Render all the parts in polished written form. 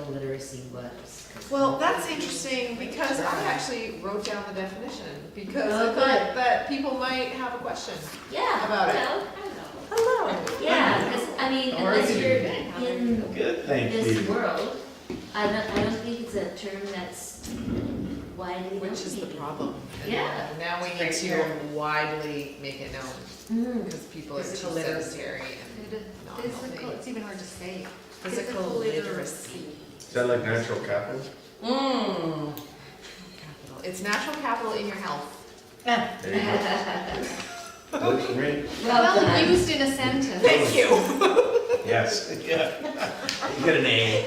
physical literacy was. Well, that's interesting because I actually wrote down the definition because Oh, I thought that people might have a question. Yeah, About it. well, Hello. yeah, because, I mean, How are unless you? you're in Good, thank this you. world, I don't think it's a term that's widely known. Which is the problem. And Yeah. Now we need Right to here. widely make it known Mm. because people are too Physical literacy. sedentary and not Physical, healthy. it's even hard to say. Physical literacy. Is that like natural capital? Mm. Capital. It's natural capital in your health. There you go. Works for me. Well Well done. used in a sentence. Thank you. Yes, yeah. You get an A.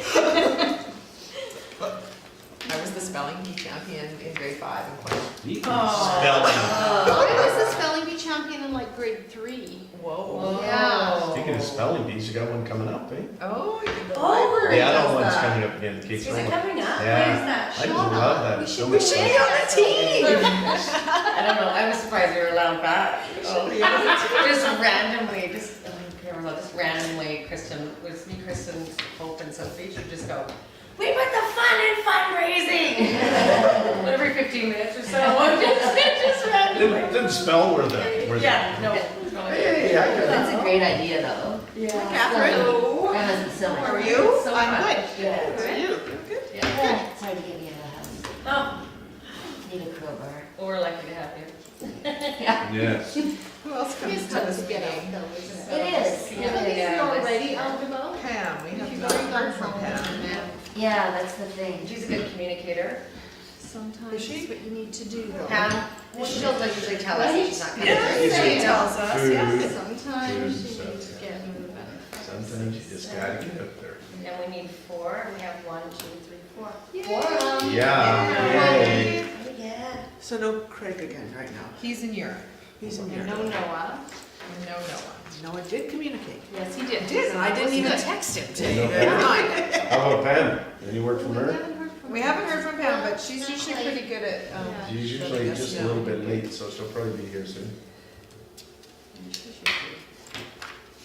I was the spelling bee champion in grade 5 and quite. Spelling. I was the spelling bee champion in like grade 3. Whoa. Yeah. Speaking of spelling bees, you got one coming up, eh? Oh, the Oh, library The adult does one's that. coming up again, Kate's Is it one. coming up? Yeah. I just love that. It's so We much should fun. be on a team. I don't know, I was surprised they were allowed back. should be on a Just randomly, just randomly, Kristen, with me, Kristen, Hope and Sophie should just go, we put the fun in fundraising! Every 15 minutes or so, just randomly. Didn't spell where the, Yeah, no. Hey, I got That's a great idea, though. Catherine. That must be so much. How are you? So I'm fun. good. Yeah. Good. You? Good. Yeah, it's hard to get me out of the house. Oh, Need a crowbar. we're lucky to have you. Yeah. Yes. Who else comes to this meeting? It is. Yeah, I think yeah, you're this- already out about. Pam, we have You've not already heard gone from home. Pam. Yeah, that's the thing. She's a good communicator. Sometimes Is she? it's what you need to do though. Pam, well, she doesn't usually tell us that she's not coming. Yeah, she tells us, Food. yeah. Sometimes Food, you so, need to yeah. get moving. Sometimes you just gotta get up there. And we need 4, and we have 1, 2, 3, 4. Yeah, yay. Yeah. So no Craig again right now. He's in Europe. He's in No Europe. Noah. No Noah. Noah did communicate. Yes, he did. I did, and I didn't even Good. text him No today. Pam. Never mind. How about Pam? Any word from We her? haven't heard from We her. haven't heard from Pam, but she's usually pretty good at, Yeah. She's usually letting us just a know. little bit late, so she'll probably be here soon.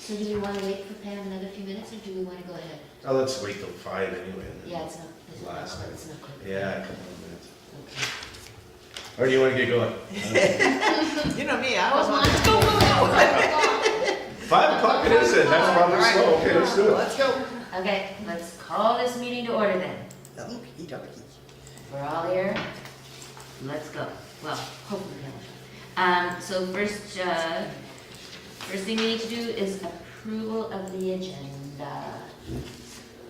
So do we want to wait for Pam another few minutes, or do we want to go ahead? Oh, let's wait till 5 anyway. then. Yeah, it's not, Last night. it's not quick. Yeah, a couple of minutes. Okay. Or do you wanna get going? You know me, I Well, was on. let's go, go, 5 o'clock it is then, that's probably All right. slow, okay, let's do it. Let's go. Okay, let's call this meeting to order then. Okey dokey. We're all here. Let's go. Well, hopefully we have. So first thing we need to do is approval of the agenda.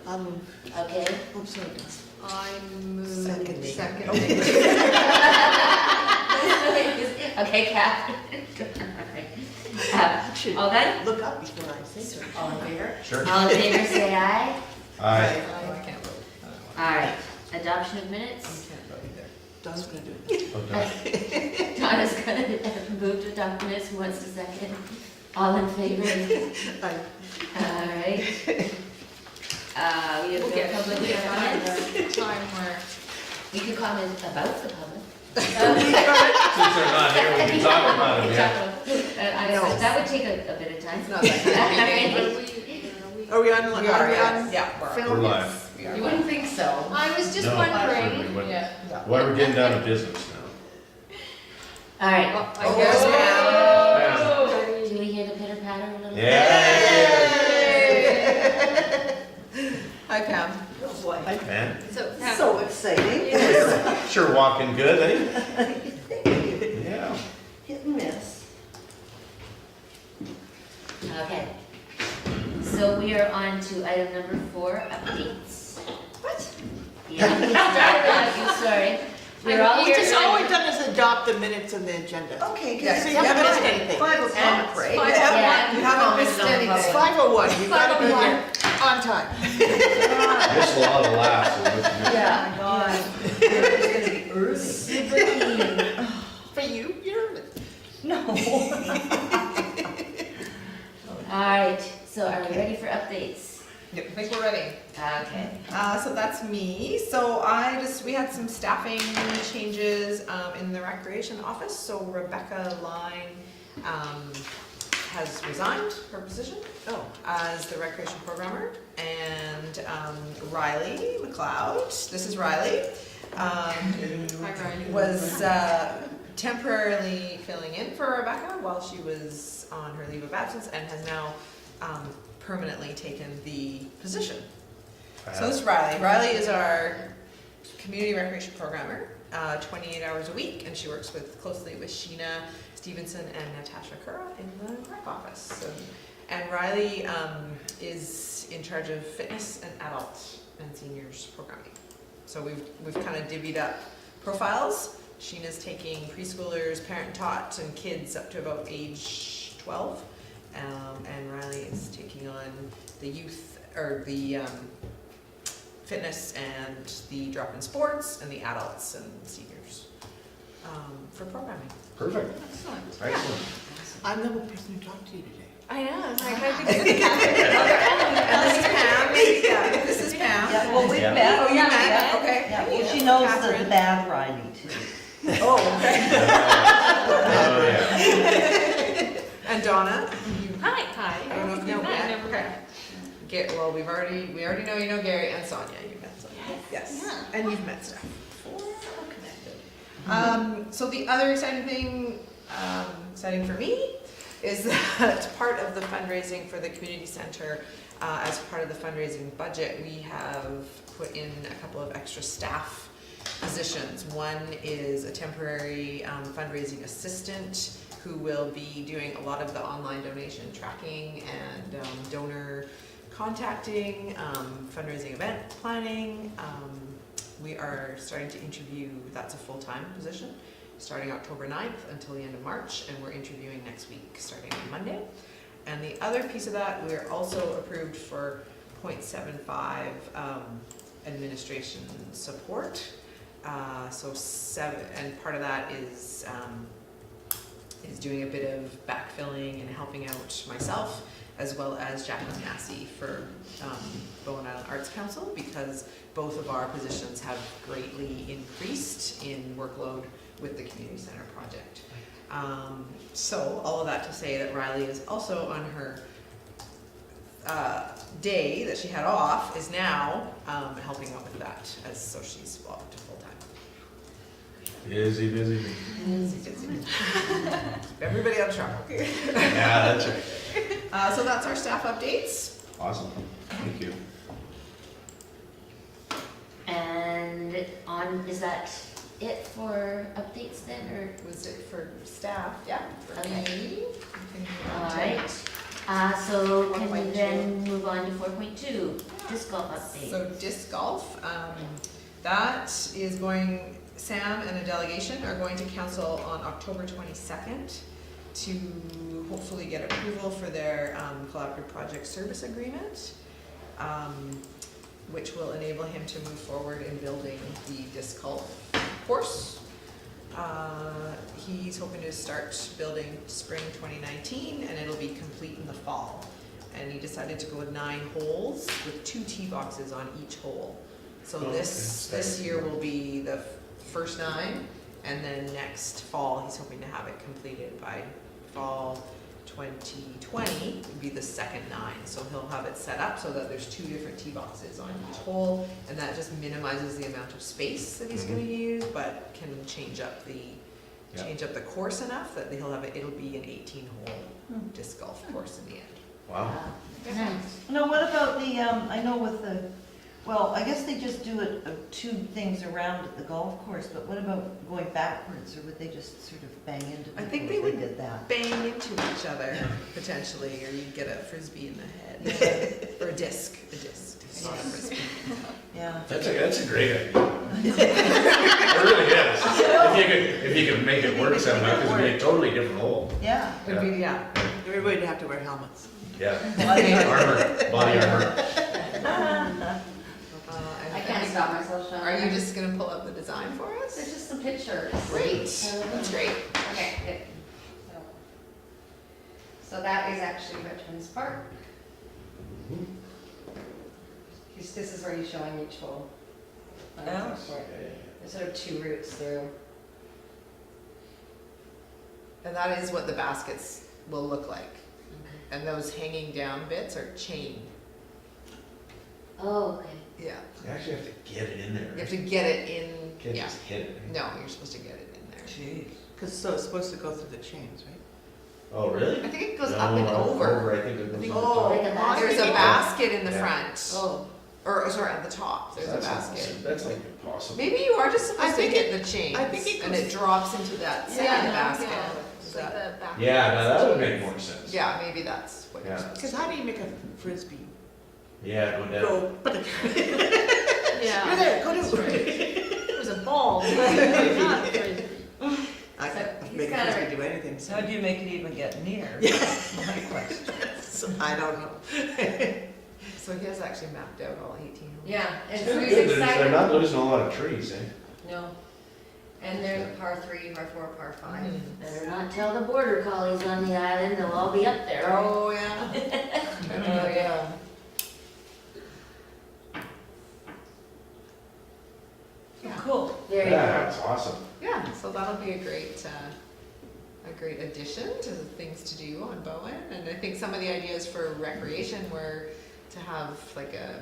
Okay? I'm sorry. I move. Seconding. Second. Okay, Catherine. Should All done? look up before I say something. All in favor? Sure. All in favor, say aye. Aye. Oh, I can't vote. All right. Adoption of I minutes. can't vote either. Don's gonna do it. Okay. Donna's gonna move to adopt minutes. Who wants to second? All in favor? I- All right. We have We'll no get public comments. Time where. We could comment about the public. Since they're not here, we can talk about them, yeah. I know, that would take a bit of time. It's not that kind of meeting. Are we on? We are, yeah, we're film? We're live. We are. You wouldn't think so. I was just No, wondering. certainly wouldn't. Yeah. Why we're getting down to business now. All right. Well, I guess now. Do we hear the pitter patter a little bit? Yeah. Hi Pam. Oh, boy. Man, So, So exciting. sure walking good, eh? Yeah. Hit and miss. Okay. So we are on to item number 4, updates. What? Yeah, I'm sorry. We're all here. All we've done is adopt the minutes and the agenda. Okay, So you haven't missed anything. 5 o'clock, right? Yeah. You haven't missed anything. It's 5:01, you've got to be here on time. Miss a lot of laughs. is what you do. Yeah. God. Super keen. For you, you're. All right, so are we ready for updates? Yep, I think we're ready. Okay. So that's me. So we had some staffing changes in the recreation office. So Rebecca Line has resigned her position Oh, as the recreation programmer, and Riley McLeod, this is Riley, was temporarily filling in for Rebecca while she was on her leave of absence, and has now permanently taken the position. So this is Riley. Riley is our community recreation programmer, 28 hours a week, and she works closely with Sheena Stevenson and Natasha Kura in the rec office. So, and Riley is in charge of fitness and adult and seniors programming. So we've kind of divvied up profiles. Sheena's taking preschoolers, parent taught, and kids up to about age 12, and Riley is taking on the youth or the fitness and the drop-in sports and the adults and seniors for programming. Perfect. Excellent. Excellent. I'm the one person who talked to you today. I know. Like, I think it's and this is Pam. Yeah, this is Pam. Yeah, well, we've Yeah. met. Oh, you met? Okay. Yeah, well, she knows Catherine. the bad Riley too. Oh, okay. Oh, yeah. And Donna. Hi. I don't know if you know Gary. Okay. Well, we already know you know Gary and Sonia. You met Sonia. Yes. And you've met Steph before. Connected. So the other exciting thing, exciting for me, is that part of the fundraising for the community center, as part of the fundraising budget, we have put in a couple of extra staff positions. One is a temporary fundraising assistant who will be doing a lot of the online donation tracking and donor contacting, fundraising event planning. We are starting to interview, that's a full-time position, starting October 9th until the end of March, and we're interviewing next week, starting on Monday. And the other piece of that, we're also approved for 0.75 administration support. And part of that is doing a bit of backfilling and helping out myself, as well as Jacqueline Massey for Bowen Island Arts Council, because both of our positions have greatly increased in workload with the community center project. So all of that to say that Riley is also on her day that she had off, is now helping out with that, so she's up to full time. Busy. Everybody on track. Yeah, that's right. So that's our staff updates. Awesome. Thank you. And is that it for updates then, or? Was it for staff? Yeah. Okay, All alright. So can we 4.2. then move on to 4.2, disc golf update? So disc golf, that is going, Sam and a delegation are going to council on October 22nd to hopefully get approval for their collaborative project service agreement, which will enable him to move forward in building the disc golf course. He's hoping to start building spring 2019, and it'll be complete in the fall. And he decided to go with 9 holes with 2 tee boxes on each hole. So this year will be the first 9, and then next fall he's hoping to have it completed by fall 2020 would be the second 9. So he'll have it set up so that there's 2 different tee boxes on each hole, and that just minimizes the amount of space that he's going to use, but can change up the course enough that he'll have it'll be an 18-hole disc golf course in the end. Wow. Nice. Now, what about the, I know with the, well, I guess they just do 2 things around the golf course, but what about going backwards, or would they just sort of bang into people I think if they would did that? bang into each other potentially, or you'd get a frisbee in the head, or a disc, not a frisbee. Yeah. That's a great idea. It really is. If you could make it work somehow, because it'd be a totally different hole. Yeah. Would be, yeah. Everybody would have to wear helmets. Yeah. Body Body armor. I can't stop myself, Sean. Are you just gonna pull up the design for There's us? just some pictures. Great, that's great. Okay, good. So that is actually Veterans Park. This is where he's showing each hole. Oh. There's sort of 2 routes through. And that is what the baskets will look like. and those hanging down bits are chain. Oh, okay. Yeah. You actually have to get it in there. You have to get it in, Can't yeah. just hit it. No, you're supposed to get it in there. Jeez. Because so it's supposed to go through the chains, right? Oh, really? I think it goes No, up and over. I think it goes. think- to the Oh, top. Like a basket? There's a basket in the Yeah. front. Oh, Or, sorry, at the top, there's a That's basket. That's like impossible. Maybe you are just I supposed to think get the chains, I think it and goes- it drops into that second basket. Is It's like that- the back. Yeah, now that would make more sense. Yeah, maybe that's what you're Yeah. supposed to Because how do you make a frisbee Yeah, go down. go, but Yeah. you're there, go That's do right. it. It was a ball, not a frisbee. I So can he's make a got a- frisbee do anything, So how so do you make it even get near? Yeah. My question. I don't know. So he has actually mapped out all 18 holes. Yeah, and so Good, he's they're excited. not losing a lot of trees, eh? No. And there's par 3, par 4, par 5. better not tell the border collies on the island, they'll all be up there. Oh, yeah. Oh, yeah. Yeah. Cool. Very Yeah, good. that's awesome. Yeah, so that'll be a great addition to the things to do on Bowen. And I think some of the ideas for recreation were to have like a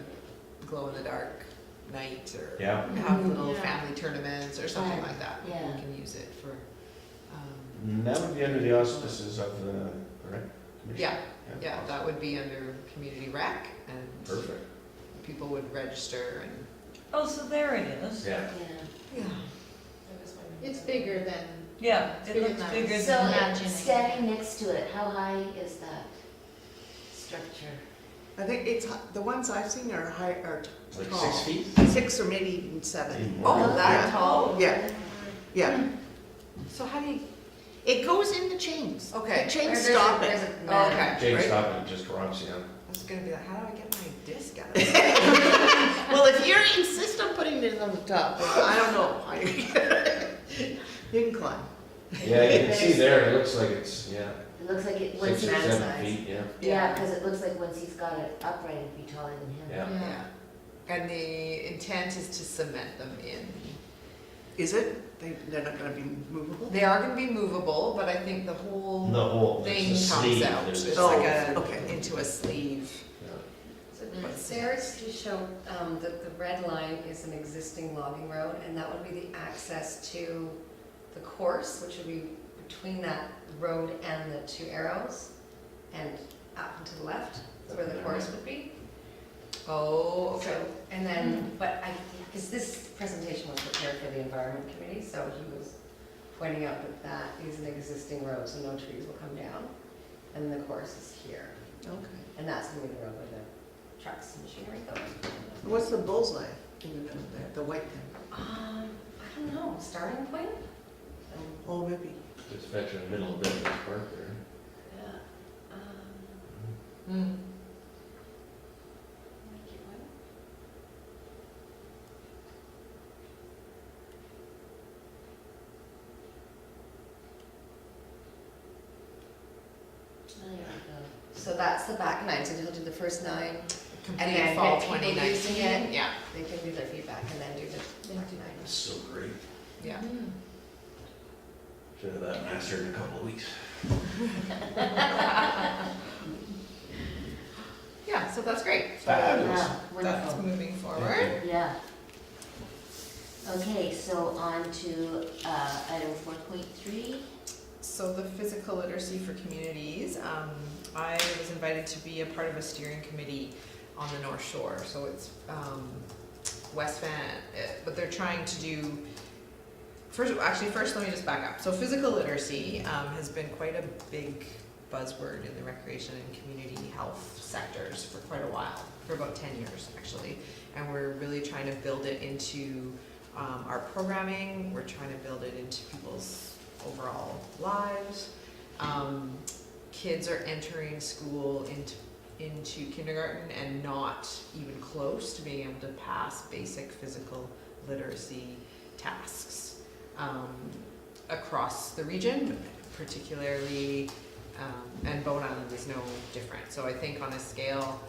glow in the dark night or Yeah. have little Yeah. family tournaments or something Fun. like that. Yeah. We can use it for, And that would be under the auspices of the rec commission. yeah, yeah, that would be under community rec and Perfect. people would register and. Oh, so there it is. Yeah. Yeah. Yeah. It's bigger than, Yeah, It's it bigger looks than bigger that. So than Imagining. standing next to it, how high is that structure? I think it's, the ones I've seen are high, are Like tall. 6 feet? 6 or maybe even 7. Even more. Oh, that Yeah. tall? Yeah, yeah. So how do you, It goes in the chains. Okay. The chains There's a- stop there's it. a oh, man. okay, Jane right? stop and it just drops, yeah. I was gonna be like, how do I get my disc out of this? Well, if you insist on putting it on the top, I don't know. how you You can climb. Yeah, you can see there, it looks like it's, yeah, It looks like it, once 6 he's, or man's 7 size. feet, yeah. yeah, because it looks like once he's got it upright, it'd be taller than him. Yeah. Yeah. And the intent is to cement them in. Is it? They're not gonna be movable? They are gonna be movable, but I think the The whole whole, thing there's a comes sleeve. out. there's a It's Oh, like a, okay. into a sleeve. yeah. So Sarah's to show that the red line is an existing logging road, and that would be the access to the course, which would be between that road and the 2 arrows, and up and to the left, is where the course would be. Oh, okay. So, and then, but because this presentation was prepared for the environment committee, so he was pointing out that that is an existing road, so no trees will come down. And the course is here, Okay. and that's gonna be the road where the trucks and machinery go. What's the bullseye in the middle there, the white thing? I don't know, starting point? Oh, maybe. It's fetching in the middle of Business Park there. Yeah. Mm. Oh, there we go. So that's the back 9, so he'll do the first 9, and Complete then fall when people 2019. using it, Yeah, they can give their feedback and then do the back 9. It's so great. yeah. Should have that mastered in a couple of weeks. Yeah, so that's great. Fabulous. Wow, That's wonderful. moving forward. Yeah. Okay, so on to item 4.3. So the physical literacy for communities, I was invited to be a part of a steering committee on the North Shore. So it's West Van, but they're trying to do, first let me just back up. So physical literacy has been quite a big buzzword in the recreation and community health sectors for quite a while, for about 10 years actually. And we're really trying to build it into our programming, we're trying to build it into people's overall lives. Kids are entering school into kindergarten and not even close to being able to pass basic physical literacy tasks across the region, particularly, and Bowen Island is no different. So I think on a scale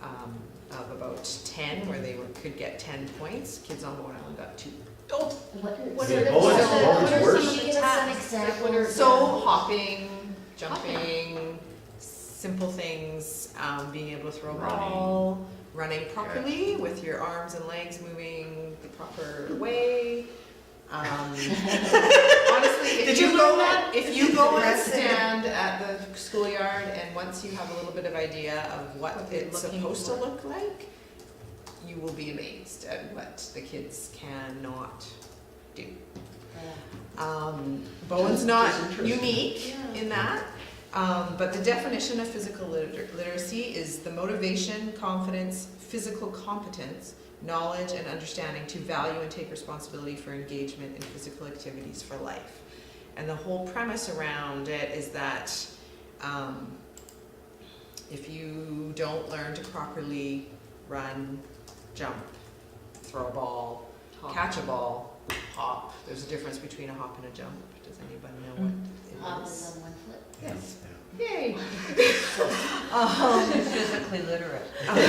of about 10, where they could get 10 points, kids on Bowen Island got 2. What Yeah, are the, Bowen's- what are Bowen's some, worse. can you give us some examples? So hopping, jumping, simple things, being able to throw a ball, running properly with your arms and legs moving the proper way. Honestly, Did you learn that? if you go and stand at the schoolyard and once you have a little bit of idea of what it's supposed to look like, you will be amazed at what the kids cannot do. Bowen's not unique in that, but the definition of physical literacy is the motivation, confidence, physical competence, knowledge and understanding to value and take responsibility for engagement in physical activities for life. And the whole premise around it is that if you don't learn to properly run, jump, throw a ball, catch a ball, hop, there's a difference between a hop and a jump. Does anybody know what Hop it is is? on one foot. Yes. Yay! She's physically literate.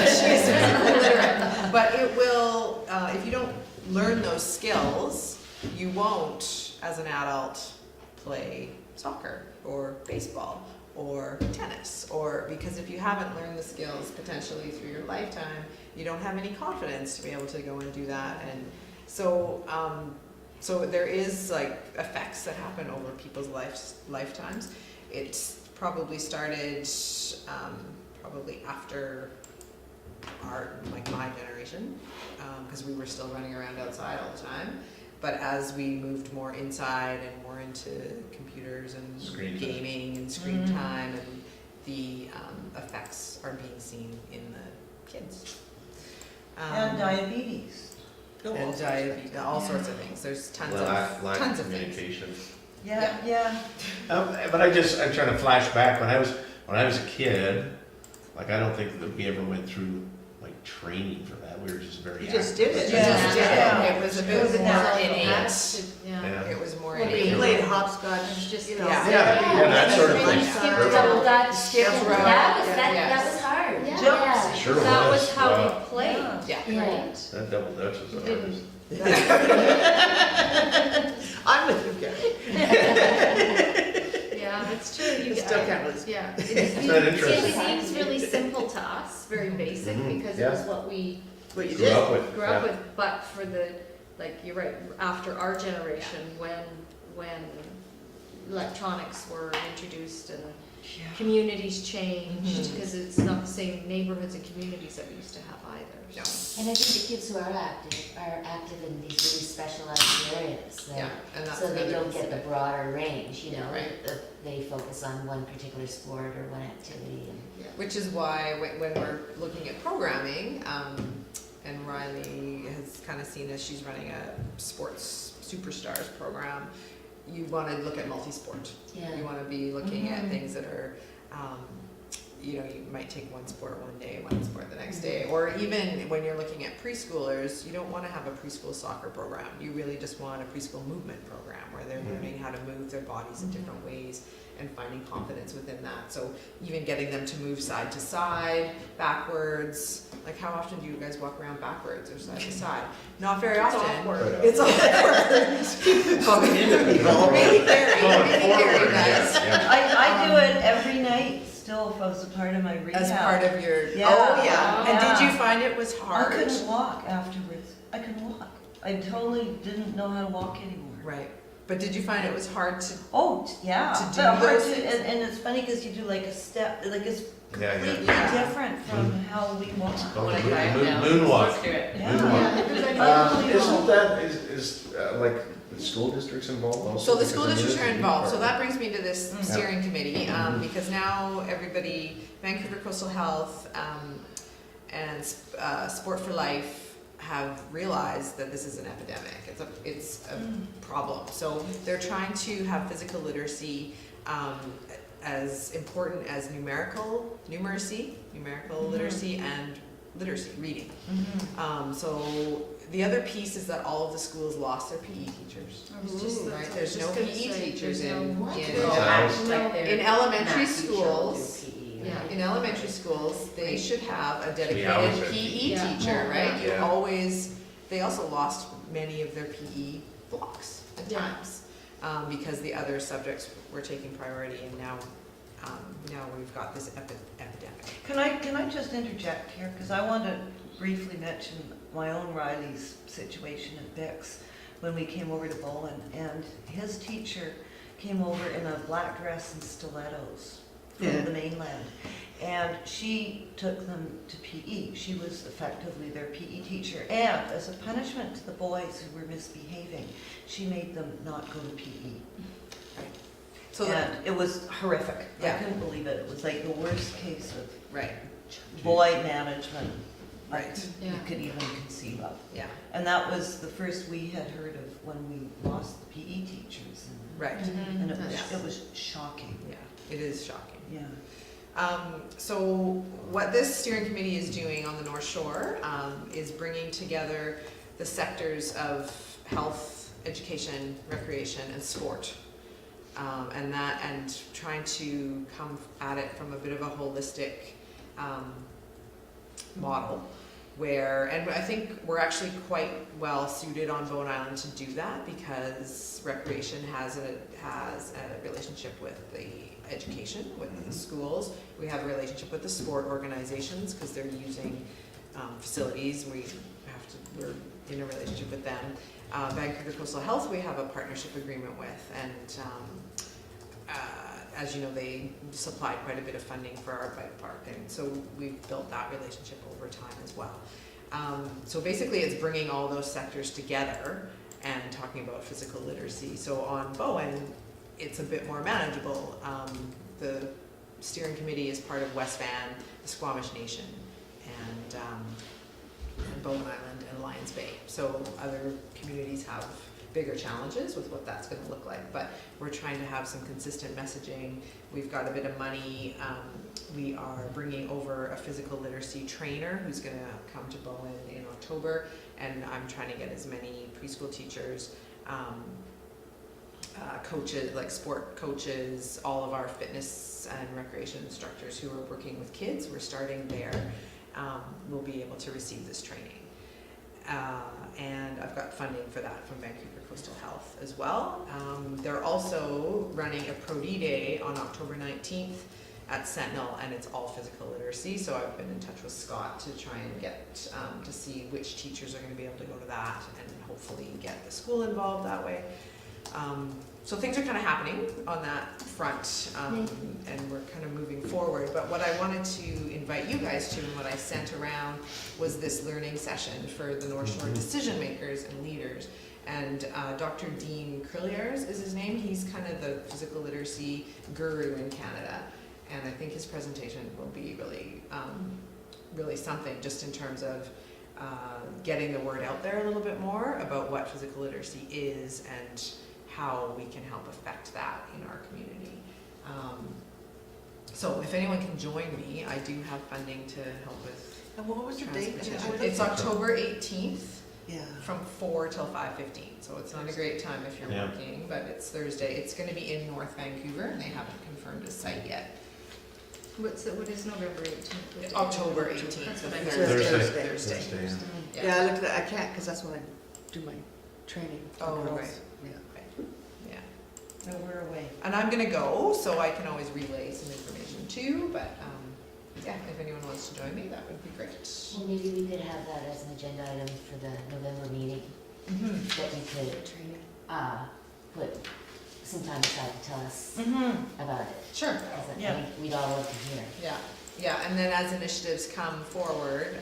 She's physically literate. But it will, if you don't learn those skills, you won't, as an adult, play soccer or baseball or tennis, or because if you haven't learned the skills potentially through your lifetime, you don't have any confidence to be able to go and do that. And so, so there is like effects that happen over people's lifetimes. It's probably started probably after my generation, because we were still running around outside all the time. But as we moved more inside and more into computers and Screen time. gaming and screen time, and the effects are being seen in the kids. And diabetes. And diabetes, all sorts of things. There's tons Lack of of things. communication. Yeah. But I'm trying to flash back, when I was a kid, like, I don't think that we ever went through like training for that. We were just very You just did it. You Yeah. just did Yeah. it. It was a bit It was more natural. innate. Yeah. It was more Well, innate. you played hopscotch, Just, you know. Yeah. Yeah, that sort of And thing. skip, double dutch, skip, Skip rope. that Yes. was hard. Yeah. Yeah. Sure that was. was how Wow. we played, Yeah. Yeah. That double dutch was the hardest. I'm with you, Gary. yeah, it's true, you You guys. still can't really. Yeah, Isn't that interesting? it seems really simple to us, very basic, Mhm. because it was what we What you Grew did. up with. grew up with, but for the, like, you're right, after our generation, when electronics were introduced and communities changed, Mhm. because it's not the same neighborhoods and communities that we used to have either. No. And I think the kids who are active in these really specialized areas. Like, Yeah, and that's so they another don't piece get of the it. broader range, you know, Right. they focus on one particular sport or one activity and. Which is why when we're looking at programming, and Riley has kind of seen as she's running a sports superstars program, you want to look at multi-sport. Yeah. You want to be looking at things that are, you might take one sport one day, one sport the next day. Or even when you're looking at preschoolers, you don't want to have a preschool soccer program. You really just want a preschool movement program where they're learning how to move their bodies in different ways and finding confidence within that. So even getting them to move side to side, backwards. Like, how often do you guys walk around backwards or side to side? Not very often. It's awkward. Bumping into people. Maybe Carrie, Going maybe forward, Carrie does. yeah. I do it every night still if I was a part of my rehab. As part of your, Yeah. oh yeah. And did Yeah. you find it was I hard? couldn't walk afterwards. I couldn't walk. I totally didn't know how to walk anymore. Right. But did you find it was hard to, Oh, yeah. To do But hard those to- things? and it's funny because you do like a step, like it's Yeah, completely yeah. different from how we walk. Oh, Like moon- that moon- now. Moonwalk. Let's do it. Yeah. Isn't that, is like, the school districts involved also? so the Because school I mean, districts this are is involved, so part- that brings me to this Mm. steering committee, because now everybody, Vancouver Coastal Health, and Sport for Life have realized that this is an epidemic, it's a problem. So they're trying to have physical literacy, as important as numeracy, literacy, and literacy, reading. So the other piece is that all of the schools lost their PE teachers. Right, there's no PE teachers in What? in elementary schools. Yeah. In elementary schools, they should have a dedicated hours are PE Yeah. teacher, right? You Yeah. always, they also lost many of their PE blocks at Yeah. times, because the other subjects were taking priority, and now now we've got this epidemic. Can I just interject here? Because I want to briefly mention my own Riley's situation at Bix when we came over to Bowen, and his teacher came over in a black dress and stilettos from the mainland. And she took them to PE. She was effectively their PE teacher. And as a punishment to the boys who were misbehaving, she made them not go to PE. So And it was horrific. Yeah. I couldn't believe it. It was like the worst case of right, boy management right, you could even conceive of. yeah, And that was the first we had heard of when we lost the PE teachers. right, And Yes. it was shocking. yeah, it is shocking. Yeah. So what this steering committee is doing on the North Shore is bringing together the sectors of health, education, recreation, and sport. And trying to come at it from a bit of a holistic model and I think we're actually quite well suited on Bowen Island to do that because recreation has a relationship with the education, with the schools. We have a relationship with the sport organizations because they're using facilities. We're in a relationship with them. Vancouver Coastal Health we have a partnership agreement with, and as you know, they supplied quite a bit of funding for our bike park, and so we've built that relationship over time as well. So basically it's bringing all those sectors together and talking about physical literacy. So on Bowen, it's a bit more manageable. The steering committee is part of West Van, the Squamish Nation, and Bowen Island and Lions Bay. So other communities have bigger challenges with what that's going to look like, but we're trying to have some consistent messaging. We've got a bit of money. We are bringing over a physical literacy trainer who's going to come to Bowen in October, and I'm trying to get as many preschool teachers, coaches, like sport coaches, all of our fitness and recreation instructors who are working with kids. We're starting there. Will be able to receive this training. And I've got funding for that from Vancouver Coastal Health as well. They're also running a Pro D Day on October 19th at Sentinel, and it's all physical literacy. So I've been in touch with Scott to try and get to see which teachers are going to be able to go to that, and hopefully get the school involved that way. So things are kind of happening on that front, and we're kind of moving forward. But what I wanted to invite you guys to, and what I sent around, was this learning session for the North Shore decision makers and leaders. And Dr. Dean Crilliers is his name. He's kind of the physical literacy guru in Canada. And I think his presentation will be really, really something, just in terms of getting the word out there a little bit more about what physical literacy is and how we can help affect that in our community. So if anyone can join me, I do have funding to help with And what was your date? transportation. It's October 18th Yeah. from 4 till 5:15. So it's not a great time if you're Yeah. working, but it's Thursday. It's going to be in North Vancouver, and they haven't confirmed a site yet. What is November 18th? October 18th, That's so what I Thursday. meant. Thursday. Thursday, yeah. Yeah, I looked at, I can't, because that's when I do my training. for Oh, girls. right. Yeah. Yeah. So we're away. And I'm gonna go, so I can always relay some information too, but, yeah, if anyone wants to join me, that would be great. Well, maybe we could have that as an agenda item for the November meeting, Mhm. that we could, put some time aside to tell us Mm-hmm. about it. Sure. Because I Yeah. think we'd all love to hear. Yeah, and then as initiatives come forward,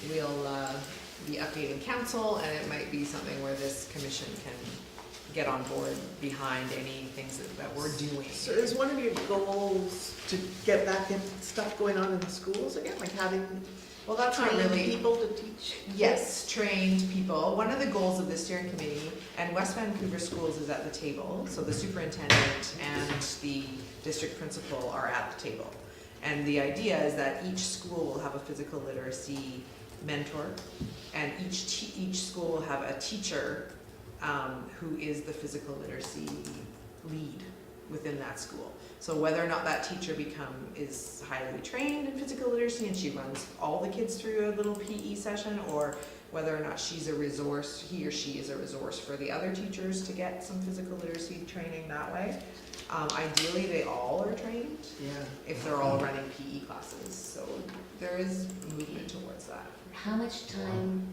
we'll be updating council, and it might be something where this commission can get on board behind any things that we're doing. So is one of your goals to get back in stuff going on in the schools again, like having Well, that's not trained really. people to teach? Yes, trained people. One of the goals of the steering committee, and West Vancouver Schools is at the table, so the superintendent and the district principal are at the table. And the idea is that each school will have a physical literacy mentor, and each school will have a teacher who is the physical literacy lead. within that school. So whether or not that teacher is highly trained in physical literacy and she runs all the kids through a little PE session, or whether or not she's a resource, he or she is a resource for the other teachers to get some physical literacy training that way. Ideally, they all are trained Yeah. if they're all running PE classes. So there is movement towards that. How much time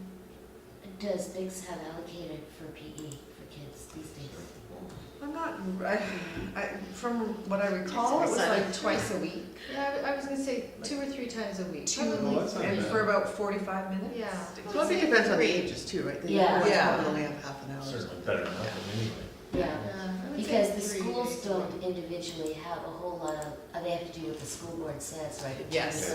does Biggs have allocated for PE for kids these days? I'm not, from what I recall, it was like twice a week. Yeah, I was gonna say 2 or 3 times a week. Well, that's not And bad. for about 45 minutes. Yeah. So it depends on the ages too, right? They Yeah. Yeah. only have half an hour. Certainly better than nothing anyway. Yeah, I would say because the 3. schools don't individually have a whole lot of, they have to do what the school board says, right? Yes.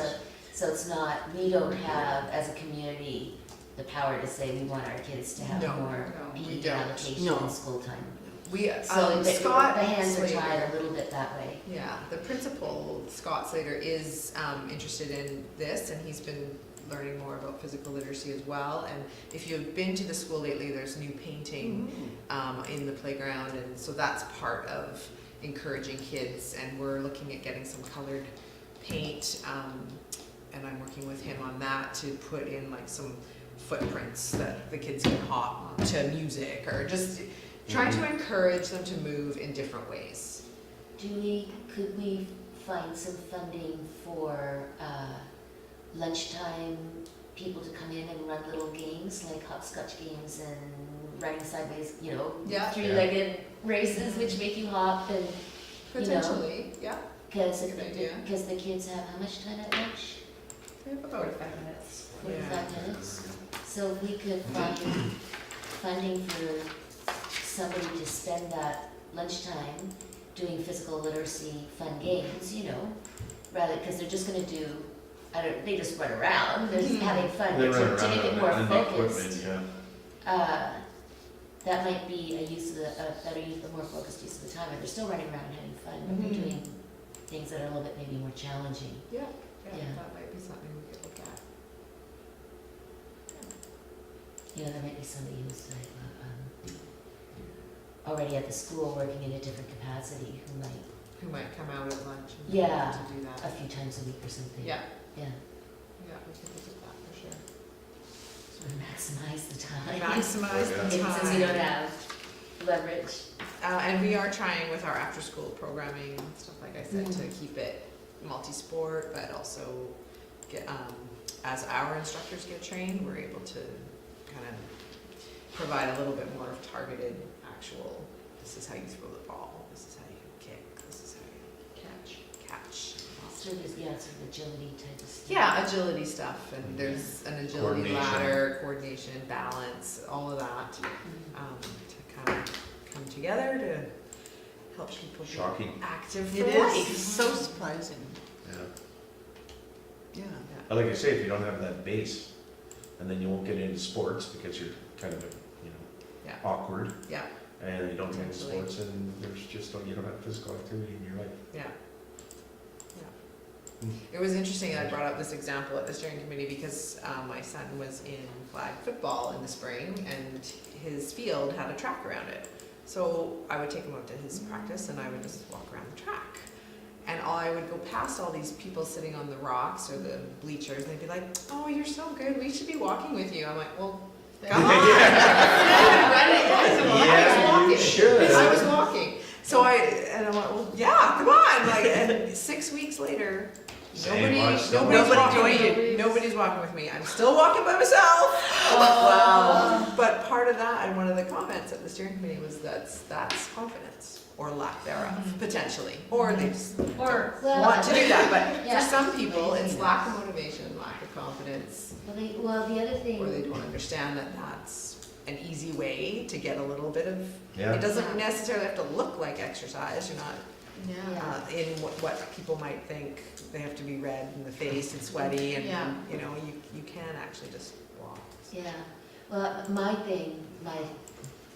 So it's not, we don't have, as a community, the power to say we want our kids to have No, more no, we PE don't. allocation No. in school time. We, So the Scott hands are Slater- tied a little bit that way. Yeah, the principal, Scott Slater, is interested in this, and he's been learning more about physical literacy as well. And if you've been to the school lately, there's new painting in the playground, and so that's part of encouraging kids. And we're looking at getting some colored paint, and I'm working with him on that to put in like some footprints that the kids can hop to music, or just trying to encourage them to move in different ways. Could we find some funding for lunchtime people to come in and run little games, like hopscotch games and riding sideways, Yeah. three-legged races which make you hop and, Potentially, yeah. because Good idea. the kids have how much time at lunch? We have about 45 minutes. 45 minutes. So if we could find funding for somebody to spend that lunchtime doing physical literacy fun games, rather, because they're just gonna do, they just run around, they're just having fun, They but run to make it more around and the focused. equipment, yeah. That might be a better use, a more focused use of the time, and they're still running around and having fun, but they're Mhm. doing things that are a little bit maybe more challenging. Yeah, Yeah. that might be something we could look at. There might be somebody who's like, already at the school working in a different capacity who might, Who might come out at lunch and Yeah. to do a that. few times a week or something. Yeah, Yeah, yeah, we could look at that for sure. sort of maximize the time. Maximize the Since time. we don't have leverage. And we are trying with our after-school programming, stuff like I said, to keep it multi-sport, but also get, as our instructors get trained, we're able to kind of provide a little bit more of targeted, actual, this is how you throw the ball, this is how you kick, this is how you catch. Sort of, sort of agility type of stuff. Yeah, agility stuff, and there's an agility Coordination. ladder, coordination, balance, all of that, to kind of come together to help people be Shocking. active for It life. is so surprising. Yeah. Yeah. But like I say, if you don't have that base, and then you won't get into sports because you're kind of, Yeah. awkward, Yeah, and you don't get into Potentially. sports, and there's just, you don't have physical activity in your life. yeah. It was interesting that I brought up this example at the steering committee because my son was in flag football in the spring and his field had a track around it. So I would take him out to his practice and I would just walk around the track. And I would go past all these people sitting on the rocks or the bleachers and they'd be like, "Oh, you're so good, we should be walking with you." I'm like, "Well, come on." I was walking. I was walking. So I'm like, "Well, yeah, come on." Like, and 6 weeks later, Same much, so nobody's much. walking joined with me. Nobody's walking with me. I'm still walking by myself. Wow. But part of that, and one of the comments at the steering committee was that's confidence or lack thereof, potentially, or they just Or want to do that. But Yeah. for some people, it's lack of motivation, lack of confidence, Well, the other thing. or they don't understand that that's an easy way to get a little bit of. Yeah. It doesn't necessarily have to look like exercise. You're not Yeah. in what people might think. They have to be red in the face and sweaty, and Yeah. you can actually just walk. Yeah, well, my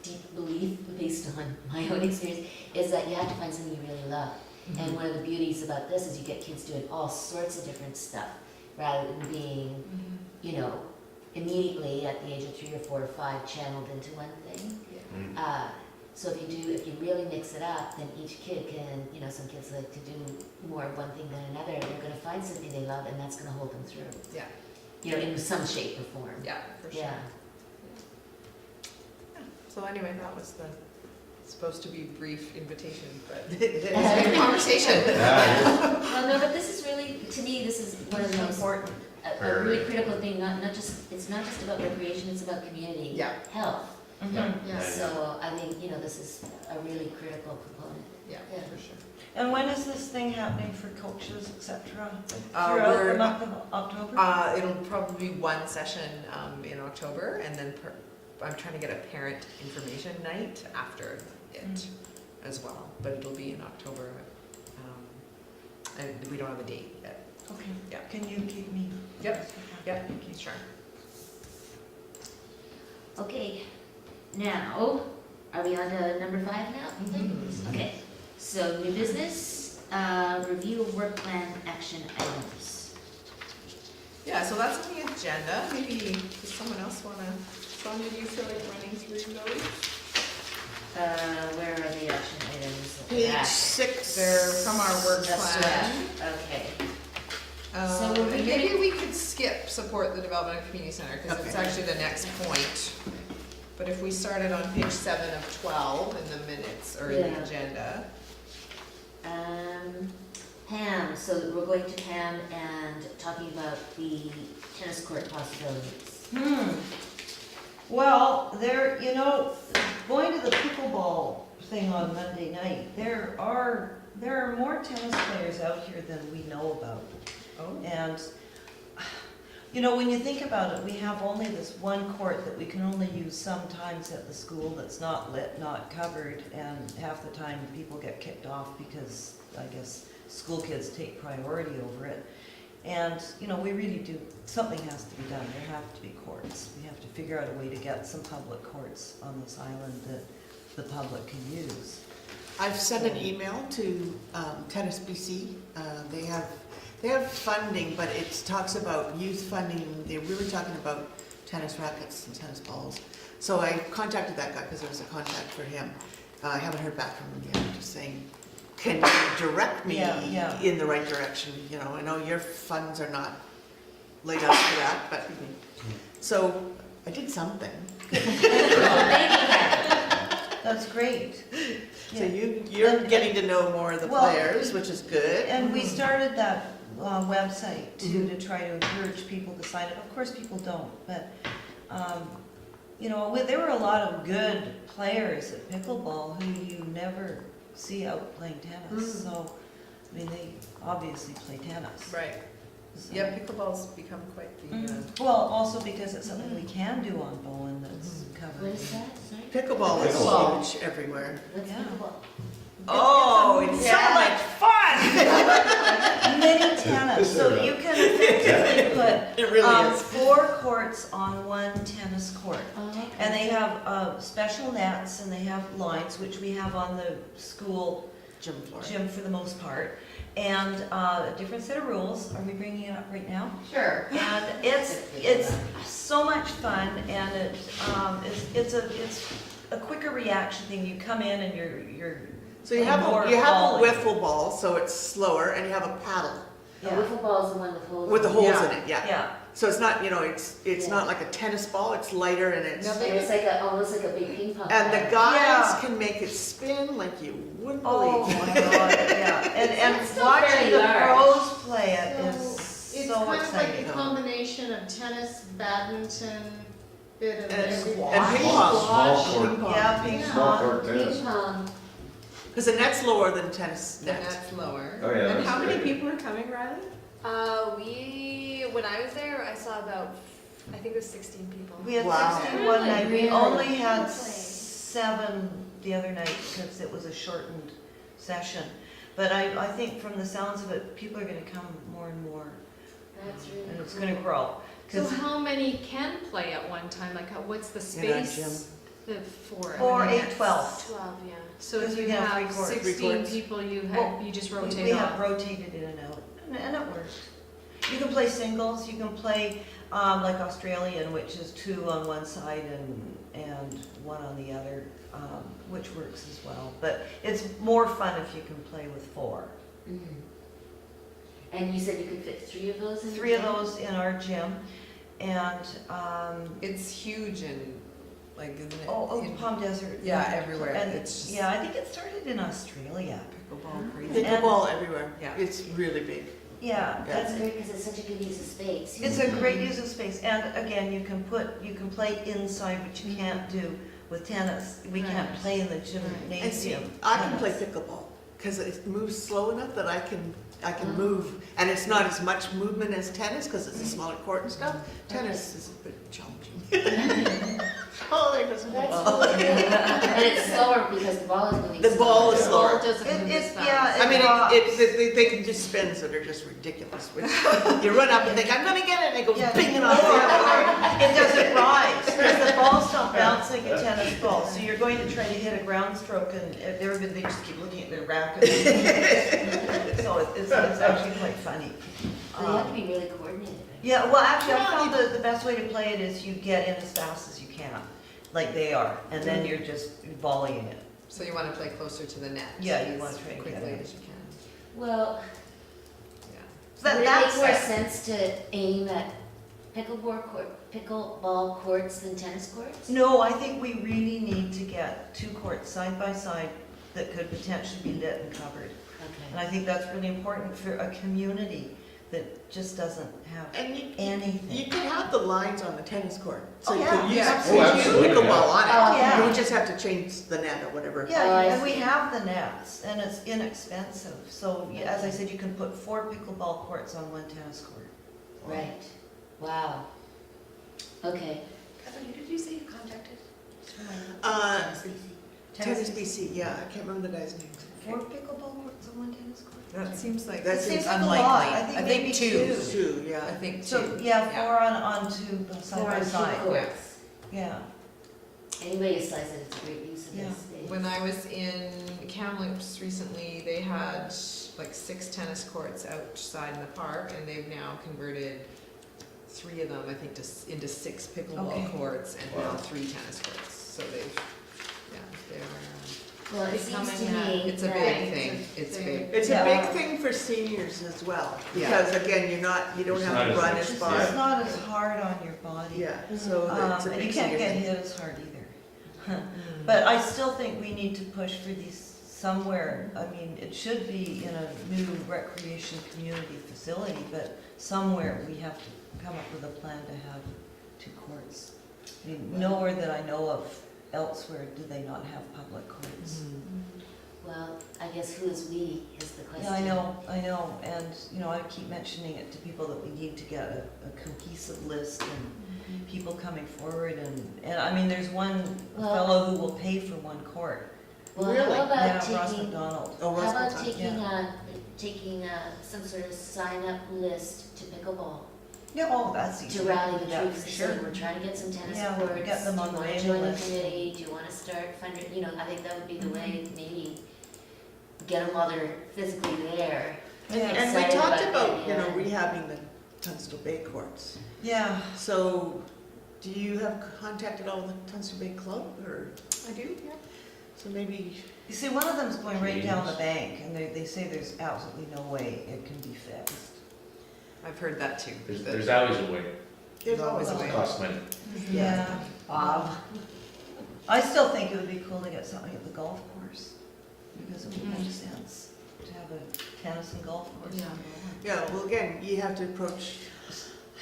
deep belief, based on my own experience, is that you have to find something you really love. And one of the beauties about this is you get kids doing all sorts of different stuff, rather than being, immediately at the age of 3 or 4 or 5 channeled into one thing. Mm. So if you really mix it up, then each kid can, you know, some kids like to do more of one thing than another, they're gonna find something they love, and that's gonna hold them through. Yeah. You know, in some shape or form. Yeah, for sure. Yeah. So anyway, that was the, supposed to be brief invitation, but it's a conversation. Well, no, but this is really, to me, this is one of the most, Important. a really critical thing, not just, it's not just about recreation, it's about community Yeah. health. Yeah. So I think, you know, this is a really critical component. Yeah, Yeah. for sure. And when is this thing happening for coaches, et cetera? we're- Throughout the month of October? It'll probably be one session in October, and then I'm trying to get a parent information night after it as well, but it'll be in October. And we don't have a date yet. Okay. Yeah. Can you keep me? Yep. Yep, sure. Okay, now, are we on to number 5 now? Mhm. Okay, so new business, review of work plan action items. Yeah, so that's on the agenda. Maybe, does someone else wanna, Sonia, do you feel like running through those? Where are the action items? Page 6. They're from our work That's plan. Okay. So So we're and maybe we could skip support the development of community center, because it's Okay. actually the next point. But if we started on page 7 of 12 in the minutes, or in the Yeah. agenda. Pam, so we're going to Pam and talking about the tennis court possibilities. Well, there, you know, going to the pickleball thing on Monday night, there are more tennis players out here than we know about. Oh. And, you know, when you think about it, we have only this one court that we can only use sometimes at the school that's not lit, not covered, and half the time people get kicked off because, I guess, school kids take priority over it. And, you know, we really do, something has to be done, there have to be courts. We have to figure out a way to get some public courts on this island that the public can use. I've sent an email to Tennis BC. They have funding, but it talks about youth funding. They're really talking about tennis rackets and tennis balls. So I contacted that guy because there was a contact for him. I haven't heard back from him yet. I'm just saying, can you direct me Yeah. in the right direction? You know, I know your funds are not laid out for that, but, so I did something. That's great. So Yeah. you're And- getting to know more of the Well, players, which is good. And we started that website to try to encourage people to sign up. Of course, people don't, but, you know, there were a lot of good players at pickleball who you never see out playing tennis. So, I mean, they obviously play tennis. Right. So- Yeah, pickleball's become quite the, Well, also because it's something we can do on Bowen that's covered. What is that, sorry? Pickleball is Pickleball. huge everywhere. What's Yeah. pickleball? Oh, it's so much Mini tennis, so you can effectively put It really is. 4 courts on one tennis court. Oh, okay. And they have special nets and they have lines, which we have on the school Gym floor. gym for the most part. And a different set of rules. Are we bringing it up right now? Sure. And it's so much fun, and it's a quicker reaction thing. You come in and you're So you have more a volley. wiffle ball, so it's slower, and you have a paddle A Yeah. wiffle ball is the one with holes. with the in holes Yeah. in it, yeah. Yeah. So it's not, you know, it's Yeah. not like a tennis ball, it's lighter and it's, No, And it's like almost like a big ping pong. and the ball. guys Yeah. can make it spin like you wouldn't Oh believe. my god, yeah. And It's still watching very the large. pros play it is It's so kind of like exciting. a combination of tennis, badminton, bit of And everything. and ping pong. Small court. Ping pong. Yeah, ping Small pong. court tennis. Ping pong. Because the net's lower than tennis the net. net's lower. Oh, yeah, And that's how many great. people are coming, Riley? When I was there, I saw about, I think it was 16 people. We had Wow. 16 one night, we Really? only had Really? 7 the other night because it was a shortened session. But I think from the sounds of it, people are gonna come more and more, That's really and it's cool. gonna grow. So 'Cause how many can play at one time? Like, what's the In our space for it? 4, I mean, 8, 12. 12, yeah. So Because if we you have have 3 courts. 16 courts. people, you Well, just We rotate have on. rotated in and out, and it worked. You can play singles, you can play like Australian, which is 2 on one side and 1 on the other, which works as well. But it's more fun if you can play with 4. Mhm. And you said you could fit 3 of those in? the 3 of gym? those in our gym, and, It's huge in, like, isn't it? oh, in- Palm Desert. Yeah, everywhere. And, It's just yeah, I think it started in Australia. pickleball crazy. Pickleball everywhere. Yeah. It's really big. Yeah, That's great, because it's such a good use of space. it's a great use of space, and again, you can play inside, which you can't do with tennis. We can't play in the And see, gymnasium. I can play tennis. pickleball, because it moves slow enough that I can move, and it's not as much movement as tennis, because it's a smaller court and stuff. Tennis is a bit challenging. Oh, there goes the That's ball. really good. And it's slower because the ball is moving The ball is slower. slower. doesn't move as fast. Yeah, I mean, rocks. they can do spins that are just ridiculous. Which you run up and think, I'm gonna get it, and it goes Yeah, bing and or- off. or it doesn't rise, because the ball's not bouncing a tennis ball, so you're going to try to hit a ground stroke, and everybody, they just keep looking at their racket. So it's actually quite funny. So you have to be really coordinated, right? Yeah, well, actually, I found the best way to play it is you get in as fast as you can, like they are, and then you're just volleying it. So you want to play closer to the net. Yeah, you as wanna try to get quickly it. as you can. Well, Yeah. So would it that's make more it. sense to aim at pickleball courts than tennis courts? No, I think we really need to get 2 courts side by side that could potentially be lit and covered. And Okay. I think that's really important for a community that just doesn't have And you anything. could have the lines on the tennis court, so Oh, you yeah. could use Yeah. Oh, absolutely, pickleball yeah. on it. Oh, yeah. You would just have to change the net or whatever. Oh, Yeah, I and we see. have the nets, and it's inexpensive. So, as I said, you can put 4 pickleball courts on 1 tennis court. Right. Wow. Okay. Heather, who did you say you contacted? Tennis BC, yeah, I can't remember the guy's name. 4 pickleball courts on 1 tennis court? That seems like That It seems seems like a unlikely. lot. I think maybe 2. 2, yeah. I think 2. So, yeah, 4 on 2 side 4 by on 2 side. courts. Yeah. Any way you slice it, it's a great use of Yeah. this space. When I was in Kamloops recently, they had like 6 tennis courts outside in the park, and they've now converted 3 of them, I think, into 6 pickleball Okay. courts, and Wow. now 3 tennis courts. So they've, yeah, they're, Well, it seems to becoming, me it's a that big thing. It's big. It's Yeah. a big thing for seniors as well, Yeah. because again, you don't It's have not to as run much- as It's far. not as hard on your body. Yeah, so it's a And big you can't senior get thing. hit as hard either. But I still think we need to push for these somewhere. I mean, it should be in a new recreation community facility, but somewhere we have to come up with a plan to have 2 courts. I mean, nowhere that I know of elsewhere do they not have public courts. Well, I guess who is we is the question. Yeah, I know, and, you know, I keep mentioning it to people that we need to get a cohesive list and people coming forward, and I mean, there's one Well- fellow who will pay for 1 court. Well, Really? how about Yeah, Ross taking, McDonald. Oh, how Ross about McDonald. taking some sort of sign-up list to pickleball? Yeah, oh, that's easy. To rally the Yeah, troops for and sure. say, we're trying to get some tennis Yeah, courts. get them on the Do you mailing wanna join the list. committee? Do you wanna start you know, I think that would be the way, maybe get them while they're physically there. Yeah, And we Excited talked about about, the rehabbing the Tunstall Bay courts. yeah. So, do you have contacted all the Tunstall Bay Club, or, I do, yeah. so maybe, You see, one of them's going right down the bank, and they say there's absolutely no way it can be fixed. I've heard that too. There's always a way. there's always always a a It way. costs money. Yeah. Bob. I still think it would be cool to get something at the golf course, because it would make sense to have a tennis and golf course. Yeah. Yeah, well, again, you have to approach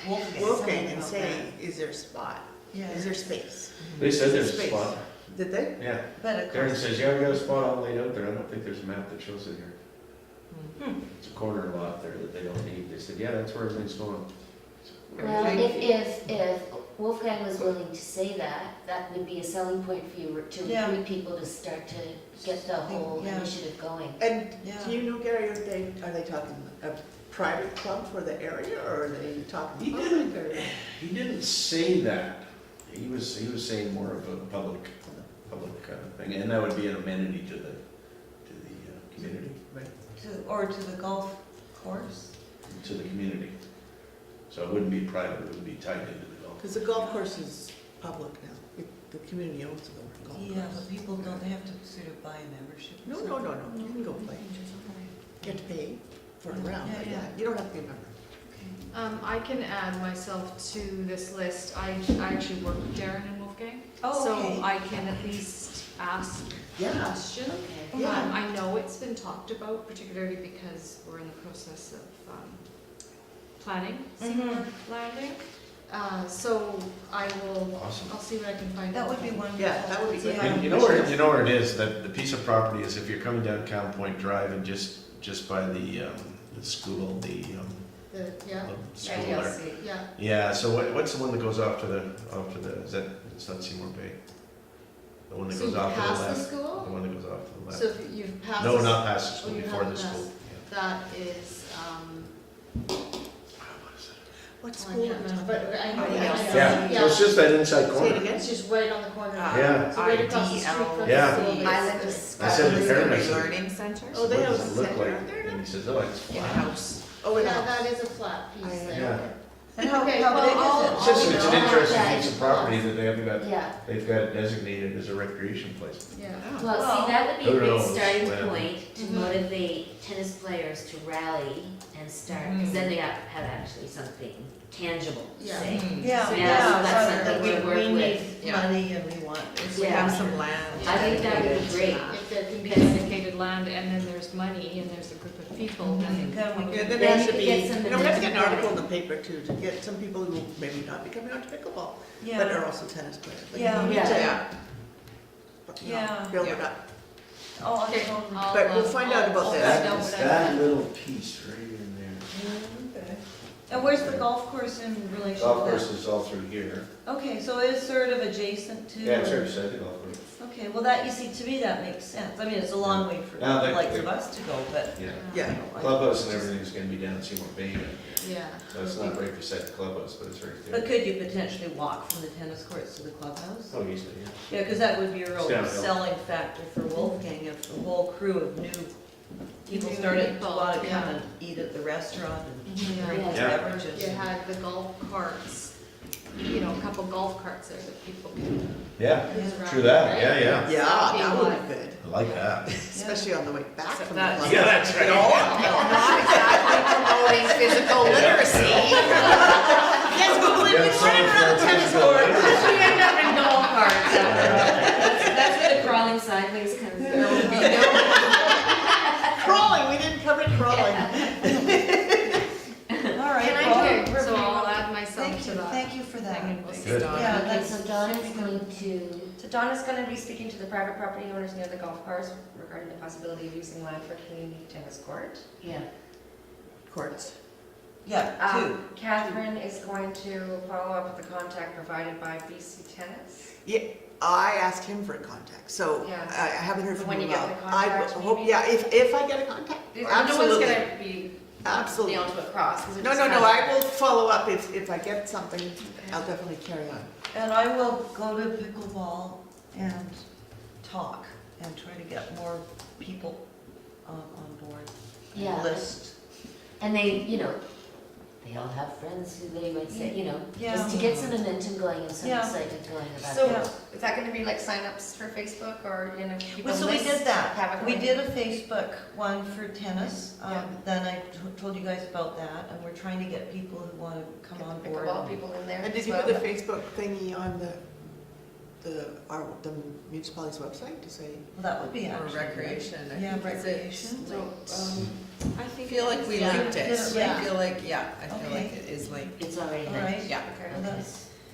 Wolfgang and say, is there a spot? Yeah. Is there space? They said there's a Space. spot. Did they? Yeah. But of Karen course, says, yeah, we got a spot all laid out there. I don't think there's a map that shows it here. Hmm. It's a corner lot there that they don't need. They said, yeah, that's where everything's going. Well, Everything- if Wolfgang was willing to say that, that would be a selling point for you to Yeah. recruit people to start to get the whole Yeah. initiative going. And Yeah. do you know, Gary, are they talking a private club for the area, or are they talking He public? didn't, or- he didn't say that. He was saying more of a public thing, and that would be an amenity to the community, or to the golf course. to the community. So it wouldn't be private, it would be tied into the golf. Because the golf course is public now. The community owns the golf course. Yeah, but people don't, they have to sort of buy a membership. or No, something. you can go play. You have to pay for a round, but Yeah, yeah, you don't have to be a member. I can add myself to this list. I actually work with Darren and Wolfgang. Oh, okay. So I can at least ask a Yeah. question. Okay. Yeah. I know it's been talked about, particularly because we're in the process of planning senior landing. So I will, Awesome. I'll see what I can find That out. would be wonderful. Yeah, that would be great. Yeah. You know where it is, that the piece of property is if you're coming down Cow Point Drive and just by the school, the Yeah, school there. IDLC. yeah. Yeah, so what's the one that goes off to the, is that, it's not Seymour Bay? The one that So goes you off to the pass the left? The school? one that goes off to the left? So if you've passed. No, the- not past the Oh, school, you before the haven't school. passed. Yeah. That is, What I school? can't remember, but I know. Oh, yeah. Yeah, so it's just that inside Say it corner. again? It's just right on the corner. Yeah. So right across the street from the Yeah. school. Island basically. I said to Karen, I said, Learning center? Oh, they have what a does it look center like? out there now? And he says, oh, it's flat. In-house. Oh, Yeah, yeah. that is a flat piece I- there. Yeah. And how, Okay, how well, big I'll- is It's just, it's an I'll- interesting Yeah. piece of property that they haven't got, Yeah, they've got designated as a recreation place. Yeah. well, Well, see, that would be a who great knows, starting yeah. point to Mhm. motivate tennis players to rally and start, because then they have actually something tangible to Yeah. say. Mhm. Yeah, So yeah, yeah, that's so something to work we with. need Yeah. money and we want. If we Yeah. have some land. I think that would be great. If there can be. Dedicated land, and then there's money, and there's a group of people, then. Can we- Yeah, then Then there has you to could be, get some you know, we have to get an momentum article in going. the paper too, to get some people who maybe not be coming out to pickleball, but Yeah, are also tennis players. Like, Yeah. we need Yeah. to, Yeah. you know, Yeah. Build it Yeah. up. oh, Okay, I'll- But we'll find out about I'll this. find out what I can. little piece right in there. and where's the golf course in relation to Golf that? course is all through here. Okay, so it's sort of adjacent to. Yeah, it's right beside the golf course. Okay, well, that, you see, to me, that makes sense. I mean, it's a long way for Now, the they- likes they- of us to go, but. Yeah. Yeah. Clubhouse and everything's gonna be down Seymour Bay, Yeah. so it's not right beside the clubhouse, but it's right But there. could you potentially walk from the tennis courts to the clubhouse? Oh, easily, yeah. Yeah, because that would be a real It's downhill. selling factor for Wolfgang if the whole crew of new people New started to people, want to come yeah. and eat at the restaurant and Yeah. drink Yeah. beverages. You had the golf carts, you know, a couple golf carts there that people can Yeah, cruise around. true that, right? yeah, yeah. Yeah, That'd be that would one. be good, I like that. especially on the way back Except from the that- club. Yeah, that's right. Not exactly promoting physical literacy. Yes, but we've been running around the tennis court. We end up in golf carts. That's where the crawling sideways comes in. Crawling, we didn't cover crawling. All right, Can I well, do- Okay, so I'll add myself thank to you, that. thank you for that. Good. Yeah, Okay, that's, so Donna's going to, So Donna's gonna be speaking to the private property owners near the golf course regarding the possibility of using land for a community tennis court. yeah, Courts. yeah, two. Catherine is going to follow up with the contact provided by BC Tennis. I asked him for a contact, so Yeah. I haven't heard from When him. you get about- the I contact, hope, maybe? yeah, if I get a contact, No one's absolutely. gonna be Absolutely. nailed to a cross. 'cause it No, just no, no, has- I will follow up if I get something, I'll definitely carry on. And I will go to pickleball and talk and try to get more people on board. And Yeah. List. and they, you know, they all have friends who they might say, you know, Yeah. just to get some momentum going and some Yeah. excitement going about So, it. is that gonna be like signups for Facebook or, you know, people Well, so we list, did that. have it We going? did a Facebook one for tennis. Yeah. Then I told you guys about that, and we're trying to get people who want to come on Get board. pickleball people in there And did as you well. put the Facebook thingy on the municipality's website to say? Well, that would be Or actually. recreation. I Yeah, think it's recreation. I I think feel like we yeah. linked it. Yeah. I feel like, yeah, I feel Okay. like it is linked. It's already All done. right, Yeah. Okay. well,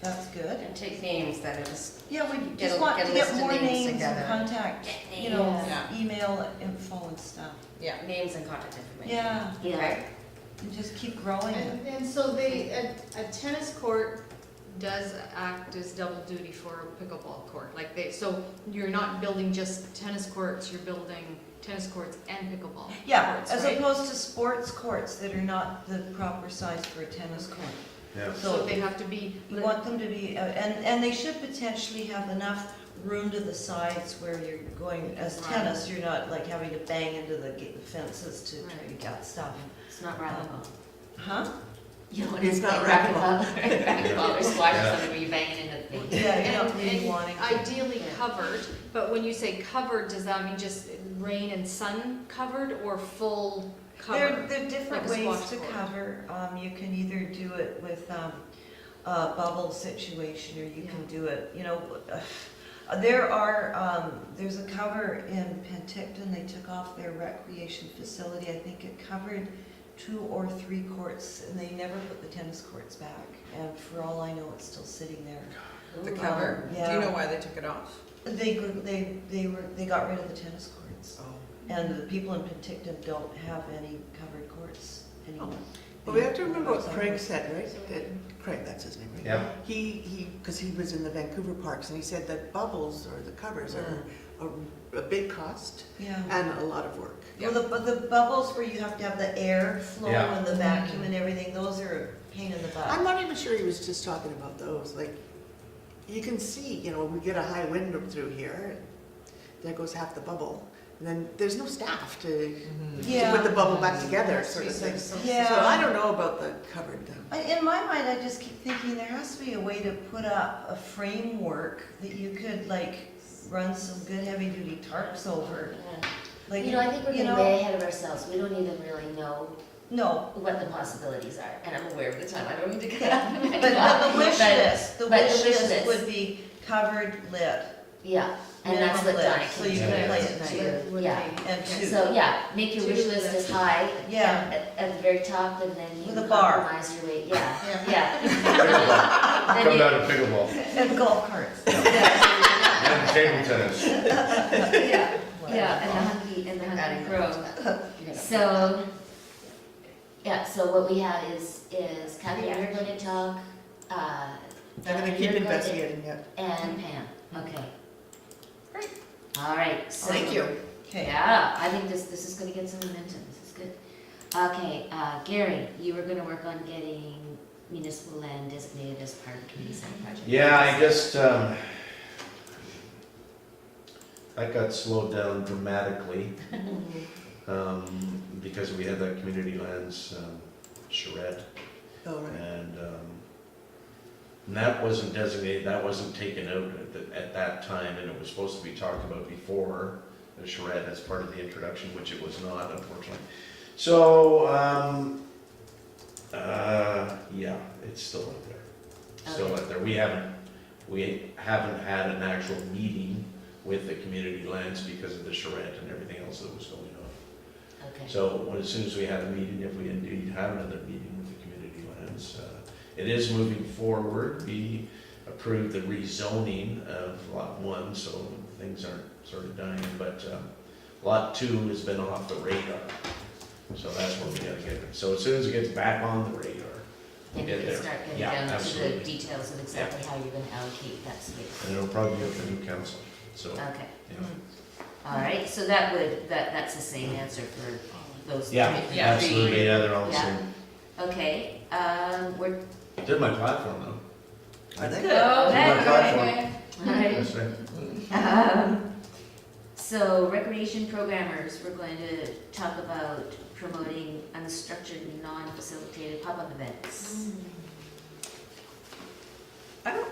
that's good. And take names that are just, Yeah, we Get just a- want get to a get list of more names names and together. contact, you know, Yeah. email info and stuff. names and contact information. Yeah, Yeah, Okay. and just keep growing it. And so they, A tennis court does act as double duty for a pickleball court, like they, so you're not building just tennis courts, you're building tennis courts and pickleball Yeah, courts, as right? opposed to sports courts that are not the proper size for a tennis court. Yeah. So So they have to be, we want them to be, and they should potentially have enough room to the sides where you're going, as Right. tennis, you're not like having to bang into the fences to try Right. to get stuff. it's not radical. Huh? You know, It's it's not like racquetball. racquetball or squash or Yeah. something where you're banging into things. Yeah, you're not And- really and wanting to. Ideally Yeah. covered, but when you say covered, does that mean just rain and sun covered or full cover? There are different like a ways squash to court. cover. You can either do it with a bubble situation, or you can do it, you know, there's a cover in Penticton. They took off their recreation facility. I think it covered 2 or 3 courts, and they never put the tennis courts back. And for all I know, it's still sitting there. The cover, do you yeah. know why they took it off? They got rid of the tennis courts. And the people in Penticton don't have any covered courts anymore. But we have to remember what Craig said, right? Craig, that's his name, right? Yeah. Because he was in the Vancouver parks, and he said that bubbles or the covers are a big cost Yeah. and a lot of work. Well, the bubbles where you have to have the air flow Yeah. and the vacuum and everything, those are a pain in the butt. I'm not even sure he was just talking about those, like, you can see, you know, we get a high wind through here, there goes half the bubble, and then there's no staff to put the bubble back together, sort of thing. Yeah. So I don't know about the covered thing. In my mind, I just keep thinking there has to be a way to put up a framework that you could like run some good heavy duty tarps over. Yeah. Like, You know, I think we're you getting know, way ahead of ourselves. We don't even really know No, what the possibilities are. And I'm aware of the time. I don't mean to get out of my but the wish But- list, the but the wish wish list list. would be covered, lit, Yeah, and that's what minimum lit, Donna so can you do. can play Yeah. at night. So, yeah. And two. So, yeah, make your wish list as high Yeah. at the very top, and then you With a bar. compromise your way, yeah, Yeah. yeah. Pickleball. Then Come you- down to pickleball And golf carts. and table tennis. Yeah, yeah, and the hunky crow. So, yeah, so what we have is Kathy, you're going to talk, I'm gonna you're keep going to- investigating it. And Pam, okay. Great. All right, so. Thank you. Okay. Yeah, I think this is gonna get some momentum, this is good. Okay, Gary, you were gonna work on getting municipal land designated as part of the community center project. Yeah, I just, that got slowed down dramatically, because we had that community lands, charrette, Oh, right. and that wasn't designated, that wasn't taken out at that time, and it was supposed to be talked about before the charrette as part of the introduction, which it was not, unfortunately. So, yeah, it's still out there, still out there. We haven't had an actual meeting with the community lands because of the charrette and everything else that was going on. Okay, So, as soon as we have a meeting, if we indeed have another meeting with the community lands, it is moving forward. We approved the rezoning of Lot 1, so things aren't sort of dying, but Lot 2 has been off the radar. So that's where we gotta get it. So as soon as it gets back on the radar, we'll and you get can there. start getting Yeah, down to the absolutely. details of exactly how you're gonna allocate that space. And it'll probably go to new council, so, Okay, yeah. all right, so that's the same answer for those three. Yeah, Yeah. absolutely, yeah, they're all the Yeah. same. Okay, we're, Did my platform though. Are they? Oh, My okay. platform. all right. That's right. So recreation programmers, we're going to talk about promoting unstructured, non-facilitated pop-up events. I don't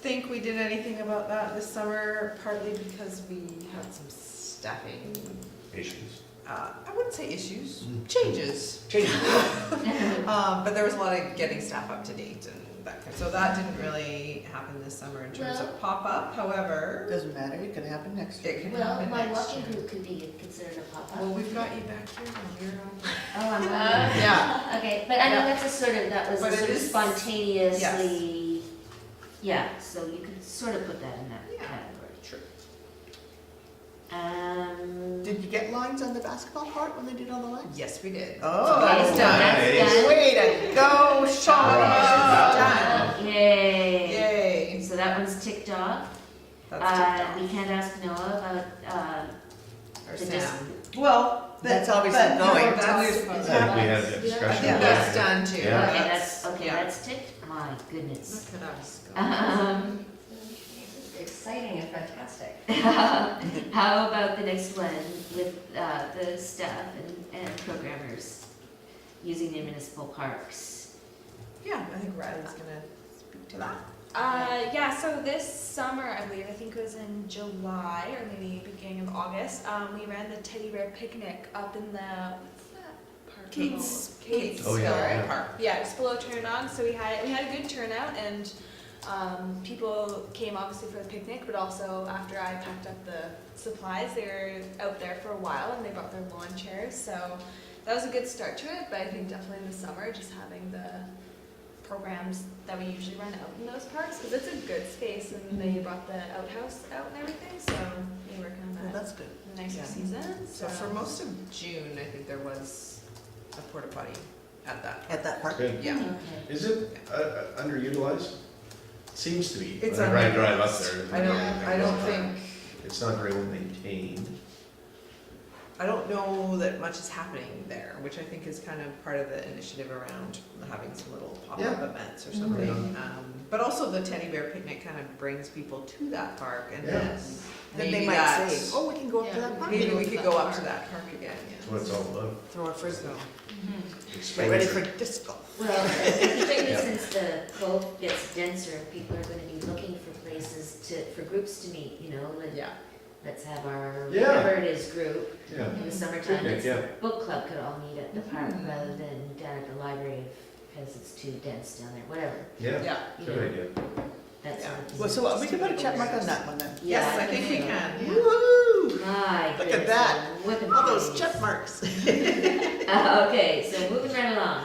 think we did anything about that this summer, partly because we had some staffing, Issues. I wouldn't say issues, Mm. changes. But there was a lot of getting staff up to date and that kind, so that didn't really happen this summer in terms Well- of pop-up, however, Doesn't matter, it can happen next year. it could Well, happen my next walking year. group could be considered a pop-up. Well, we've got you back here and we're on. Oh, I'm Yeah, okay, but I know Yeah. that's a sort of, that was But a it sort of is- spontaneously, yeah, so you could sort of put that in that Yeah. category. true. Did you get lines on the basketball court when they did all the lines? Yes, we did. Oh, Okay, so that's nice. done. Way to go, Sean! Wow. Yay. Yay, So that one's ticked off. that's ticked We can't ask Noah about, off. Or the Sam. Well, That's but- obviously but, going. no, That's- it's I think happening. we had that I discussion. think that's done too. Yeah. okay, that's, okay, yeah. that's ticked, my goodness. Look at us go. Exciting and fantastic. How about the next one with the staff and programmers using the municipal parks? Yeah, I think Riley's gonna speak to that. Yeah, so this summer, I believe, I think it was in July or maybe beginning of August, we ran the teddy bear picnic up in the, what's that park? Kate's. Oh, yeah. Park. Yeah, it's below Turnanog, so we had a good turnout, and people came obviously for the picnic, but also after I packed up the supplies, they were out there for a while, and they brought their lawn chairs, so that was a good start to it, but I think definitely in the summer, just having the programs that we usually run out in those parks, because it's a good space, and they brought the outhouse out and everything, so they were kind Well, of that's good. a nicer Yeah. season. So for most of June, I think there was a porta potty at that. At that park? Good. Yeah. Okay. Is it underutilized? Seems to be. It's Whenever I drive up underutilized. there. I don't think, It's not very well maintained. I don't know that much is happening there, which I think is kind of part of the initiative around having some little pop-up Yeah. events or something. Yeah. But also the teddy bear picnic kind of brings people to that park, and Yeah. then Then they maybe might that, say, oh, we can go up to Yeah. that park. maybe we to could that go up park. to that park again, That's what it's all about. Throw a frisbee. Exposure. Get ready for disc golf. Well, particularly Yeah. since the cove gets denser, people are gonna be looking for places for groups to meet, you know, like, Yeah. let's have our, Yeah. whatever it is, group. Yeah. In the summertime, Picnic, it's, yeah. book club could all meet at the park rather than down at the library because it's too dense down there, whatever. Yeah, Yeah. You good know, idea. that's Yeah. what. Well, so we can put a check mark on that one then. Yes, I think we so. can. Woo-hoo! My Look at goodness, that. I'm whipping All those trees. check marks. Okay, so moving right along.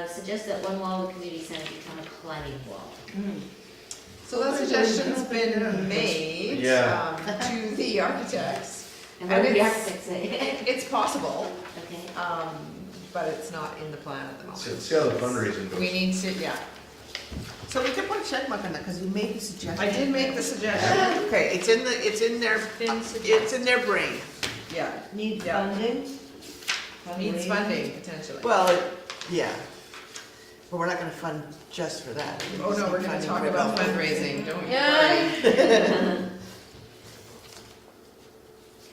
Suggest that one wall of the community center become a climbing wall. So that suggestion's been made Yeah. to the architects. And what And did the it's- architect say? It's possible, Okay. but it's not in the plan at the moment. So see how the fundraising We goes. need to, yeah. So we can put a check mark on that, because you made the suggestion. I did make the suggestion, Okay, it's in their brain. yeah. Need Yeah. funding? Needs Fundraising? funding potentially. Well, yeah. But we're not gonna fund just for that. Oh no, we're gonna Funding talk for about both. fundraising, don't you Yeah. worry.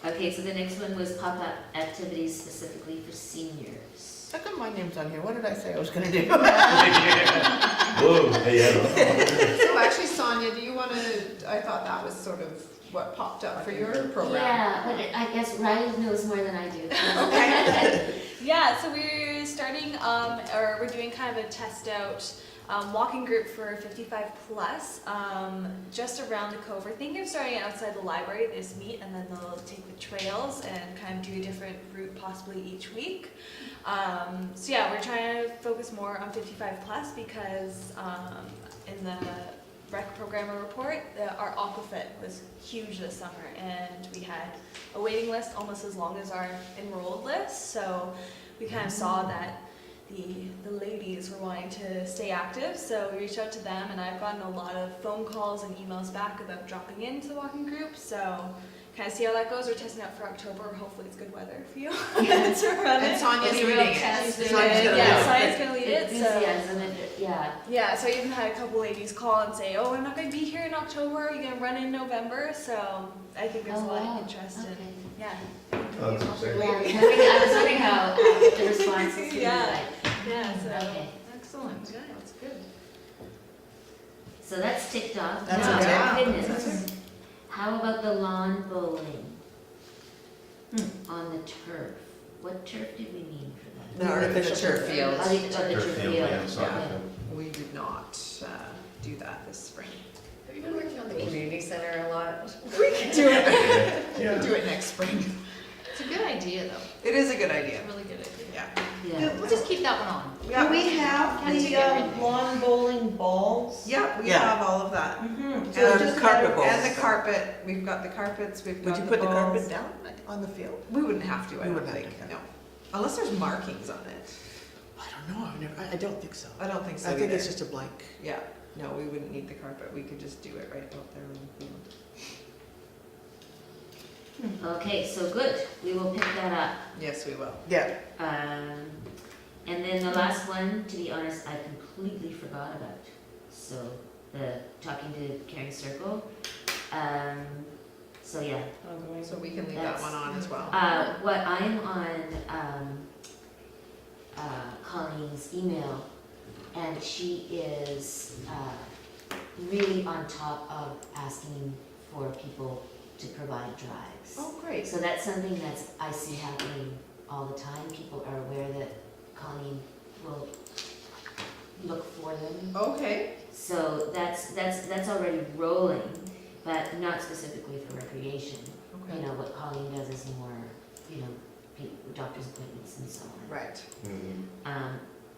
Okay, so the next one was pop-up activities specifically for seniors. How come my name's on here? What did I say I was gonna do? Whoa, hey, yeah. So actually, Sonia, do you wanna, I thought that was sort of what popped up for your program. Yeah, but I guess Riley knows more than I do. Okay. Yeah, so we're starting, or we're doing kind of a test out walking group for 55 plus, just around the cove. We're thinking of starting outside the library. They just meet and then they'll take the trails and kind of do a different route possibly each week. So yeah, we're trying to focus more on 55 plus because in the rec programmer report, our aquafit was huge this summer, and we had a waiting list almost as long as our enrolled list. So we kind of saw that the ladies were wanting to stay active, so we reached out to them, and I've gotten a lot of phone calls and emails back about dropping into the walking group. So kind of see how that goes. We're testing out for October. Hopefully it's good weather for you to run And it. Sonia's It's a real leading it. test. Sonia's gonna Yeah, lead it. Sonia's gonna lead it. So. Enthusiasm, and, yeah. Yeah, so I even had a couple ladies call and say, "Oh, I'm not going to be here in October. Are you going to run in November?" So I think there's Oh, a lot wow. of interest in. Okay. Yeah. Oh, that's exciting. Yeah, I was wondering how the response is gonna be Yeah. like. Yeah. So Okay, Excellent, yeah, that's good. so that's ticked off. That's Now, a tick. goodness, how about the lawn bowling? On the turf? What turf did we mean for that? The artificial turf turf. field. Oh, the Turf turf field, field. yeah, soccer Okay. field. We did not do that this spring. Have you been working on the community center a lot? We can do it. Yeah. Do it next spring. It's a good idea, though. It is a good idea. It's a really good idea. Yeah. Yeah. We'll just keep that one on. Do we have Can't take the everything. lawn bowling balls? Yeah, we Yeah. have all of that. Mm-hmm. And carpet balls. And the carpet, we've got the carpets, we've Would got you the put the balls. carpet down on the field? We wouldn't have to, I We don't wouldn't have think, to, no. Unless there's markings on it. I don't know, I don't think so. I don't think so I think either. it's just a blank. Yeah, no, we wouldn't need the carpet, we could just do it right out there on the field. Okay, so good, we will pick that up. Yes, we will. Yeah, And then the last one, to be honest, I completely forgot about. So the talking to Caring Circle. So yeah, So we can leave that one on as well. what I'm on Colleen's email and she is really on top of asking for people to provide drives. Oh, great. So that's something I see happening all the time. People are aware that Colleen will look for them. Okay. So that's already rolling, but not specifically for recreation. Okay. You know, what Colleen does is more, you know, doctor's appointments and so on. Right.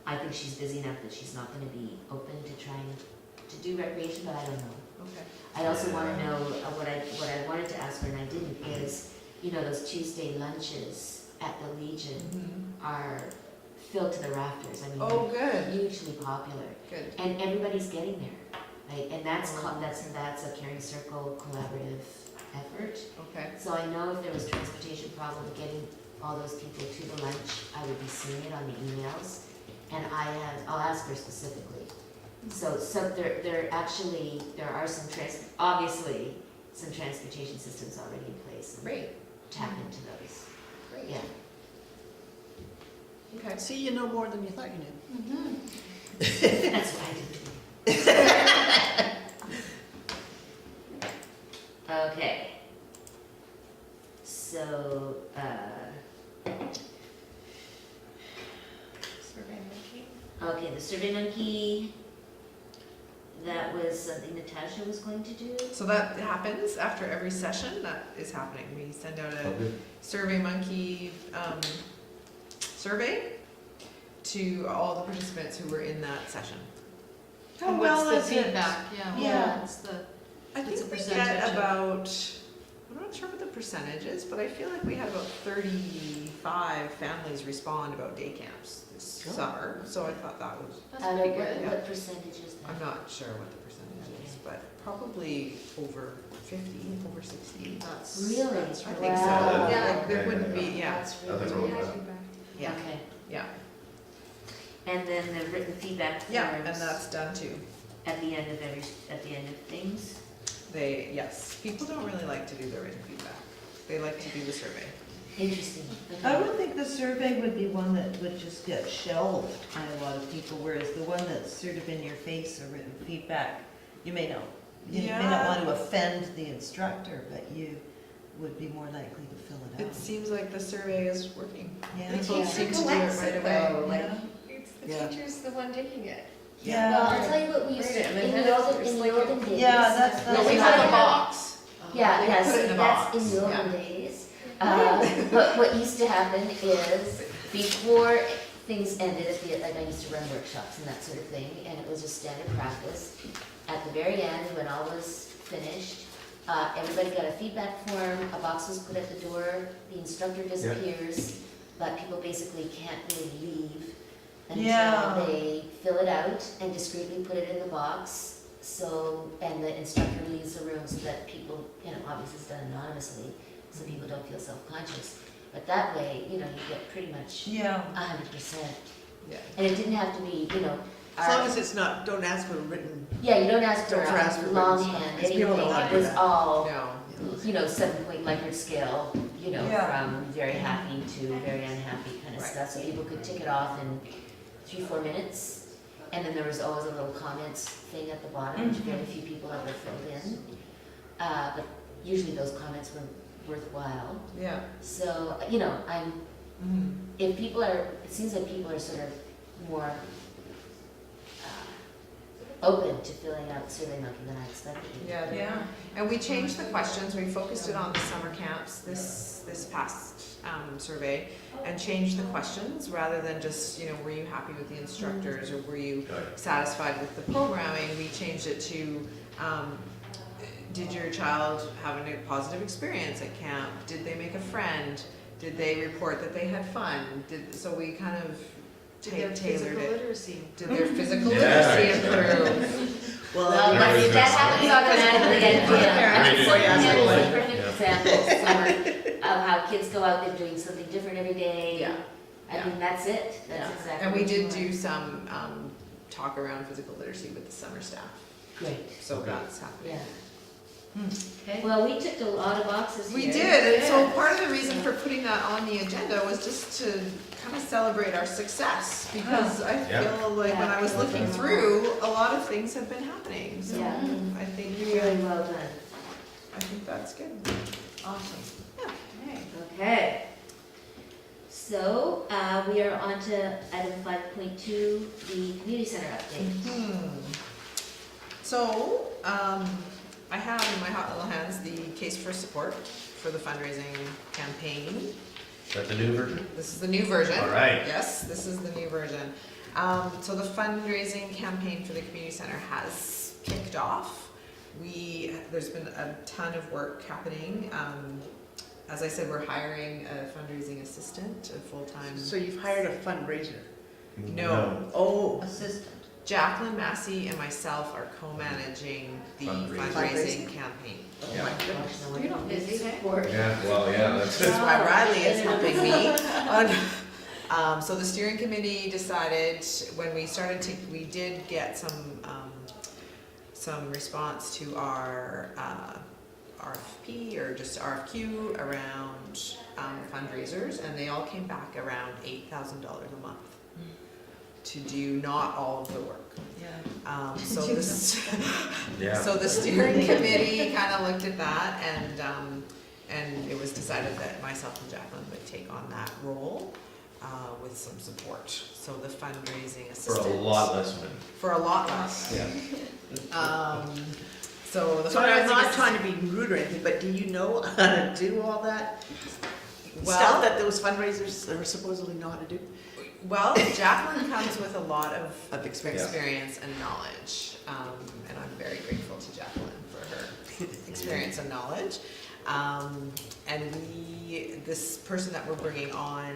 I think she's busy enough that she's not gonna be open to trying to do recreation, but I don't know. Okay. I also wanna know, what I wanted to ask her and I didn't, is, you know, those Tuesday lunches at the Legion are filled to the rafters. I mean, Oh, they're good. hugely popular, Good. and everybody's getting there. Right? And that's a Caring Circle collaborative effort. Okay. So I know if there was transportation problem getting all those people to the lunch, I would be seeing it on the emails. And I'll ask her specifically. So there are some obviously some transportation systems already in place. And Great. tap into those. Great. Yeah. Okay. See, you know more than you thought you knew. That's what I did. Okay. So, Survey monkey. okay, the Survey Monkey, that was something Natasha was going to do. So that happens after every session. That is happening. We send out a Okay. Survey Monkey survey to all the participants who were in that session. How And well what's the is it? feedback? Yeah. Yeah. What's the, I What's think the we percentage get of- about, I'm not sure what the percentage is, but I feel like we had about 35 families respond about day camps this summer. So I thought that was, that's Out of pretty good. what percentage is I'm that? not sure what the percentage is, but probably over 50, over 60. That's. Really? That's I really think so. Yeah. Like, there wouldn't be, yeah, That's Other really road. good. yeah, Okay. yeah. And then the written feedback Yeah, and forms that's done too. at the end of things. Yes, people don't really like to do their written feedback. They like to do the survey. Interesting. I Okay. would think the survey would be one that would just get shelved by a lot of people, whereas the one that's sort of in your face or written feedback, you may not Yeah. want to offend the instructor, but you would be more likely to fill it out. It seems like the survey is working. Yeah. People Yeah. seem to do Collects it right it away. though, like, Yeah. it's the Yeah. teacher's the one taking it. Yeah. Well, I'll tell you what we used Read it, to, and in then the it's olden like a- days. Yeah, that's No, not. we had a box. Yeah, They yeah, put it see, in a that's box. in the Yeah. olden days. But what used to happen is, before things ended, like I used to run workshops and that sort of thing, and it was a standard practice. At the very end, when all was finished, everybody got a feedback form, a box was put at the door, the instructor disappears, but people basically can't really leave Yeah. until they fill it out and discreetly put it in the box. So, and the instructor leaves the room so that people, you know, obviously it's done anonymously, so people don't feel self-conscious. But that way, you know, you get pretty much Yeah. 100%. Yeah. And it didn't have to be, you know, As long as it's not, don't ask for a written, yeah, you don't ask for Don't ask for a written longhand, stuff, 'cause people anything, don't wanna it do was that. all, No. you know, 7-point Likert scale, you know, Yeah. from very happy to very unhappy kind of Right. stuff, so people could tick it off in 3-4 minutes. And then there was always a little comments thing at the bottom, which very few people ever filled in. But usually those comments were worthwhile. Yeah. So, you know, if people are, it seems like people are sort of more open to filling out SurveyMonkey than I expected. Yeah. Yeah. And we changed the questions. We focused it on the summer camps this past survey, and changed the questions rather than just, you know, were you happy with the instructors or were you satisfied with the programming? We changed it to, did your child have a positive experience at camp? Did they make a friend? Did they report that they had fun? So we kind of Did their tailored physical it. literacy. Did their physical Yeah, literacy exactly. improve? Well, Right. that happens automatically at Right. camp. Right. Perfect examples of how kids go out, they're doing something different every day. Yeah. I mean, that's it, that's Yeah. exactly. And we what you did want. do some talk around physical literacy with the summer staff, Great, so that's happening. yeah. Okay, well, we ticked a lot of boxes here. We did, and so Yeah. part of the reason for putting that on the agenda was just to kind of celebrate our success, because I Yeah. feel like when I was looking through, a lot of things have been happening, so Yeah. I think, Really well done. I think that's good. Awesome. Yeah. Okay. So, we are on to item 5.2, the community center update. So, I have in my hot little hands the case for support for the fundraising campaign. Is that the new version? This is the new version. All right. Yes, this is the new version. So the fundraising campaign for the community center has kicked off. There's been a ton of work happening. As I said, we're hiring a fundraising assistant, a full-time. So you've hired a fundraiser? No. Oh. Assistant. Jacqueline Massey and myself are co-managing the Fundraising. fundraising campaign. Oh Yeah. my goodness. Gosh, no You're not wonder. busy, hey? Support. Yeah, well, yeah, that's That's why Riley is Yeah. helping me. So the steering committee decided, when we started to, we did get some response to our RFP or just RFQ around fundraisers, and they all came back around $8,000 a month to do not all of the work. Yeah. So this, Yeah. so the steering committee kind of looked at that, and it was decided that myself and Jacqueline would take on that role with some support. So the fundraising For assistant. a lot less money. For a lot less. Yeah. So the So I'm not fundraising trying to be rude or anything, but do you know how to do all that stuff well, that those fundraisers are supposedly know how to do? well, Jacqueline comes with a lot of Of experience. experience and knowledge, and I'm very grateful to Jacqueline for her experience and knowledge. And this person that we're bringing on,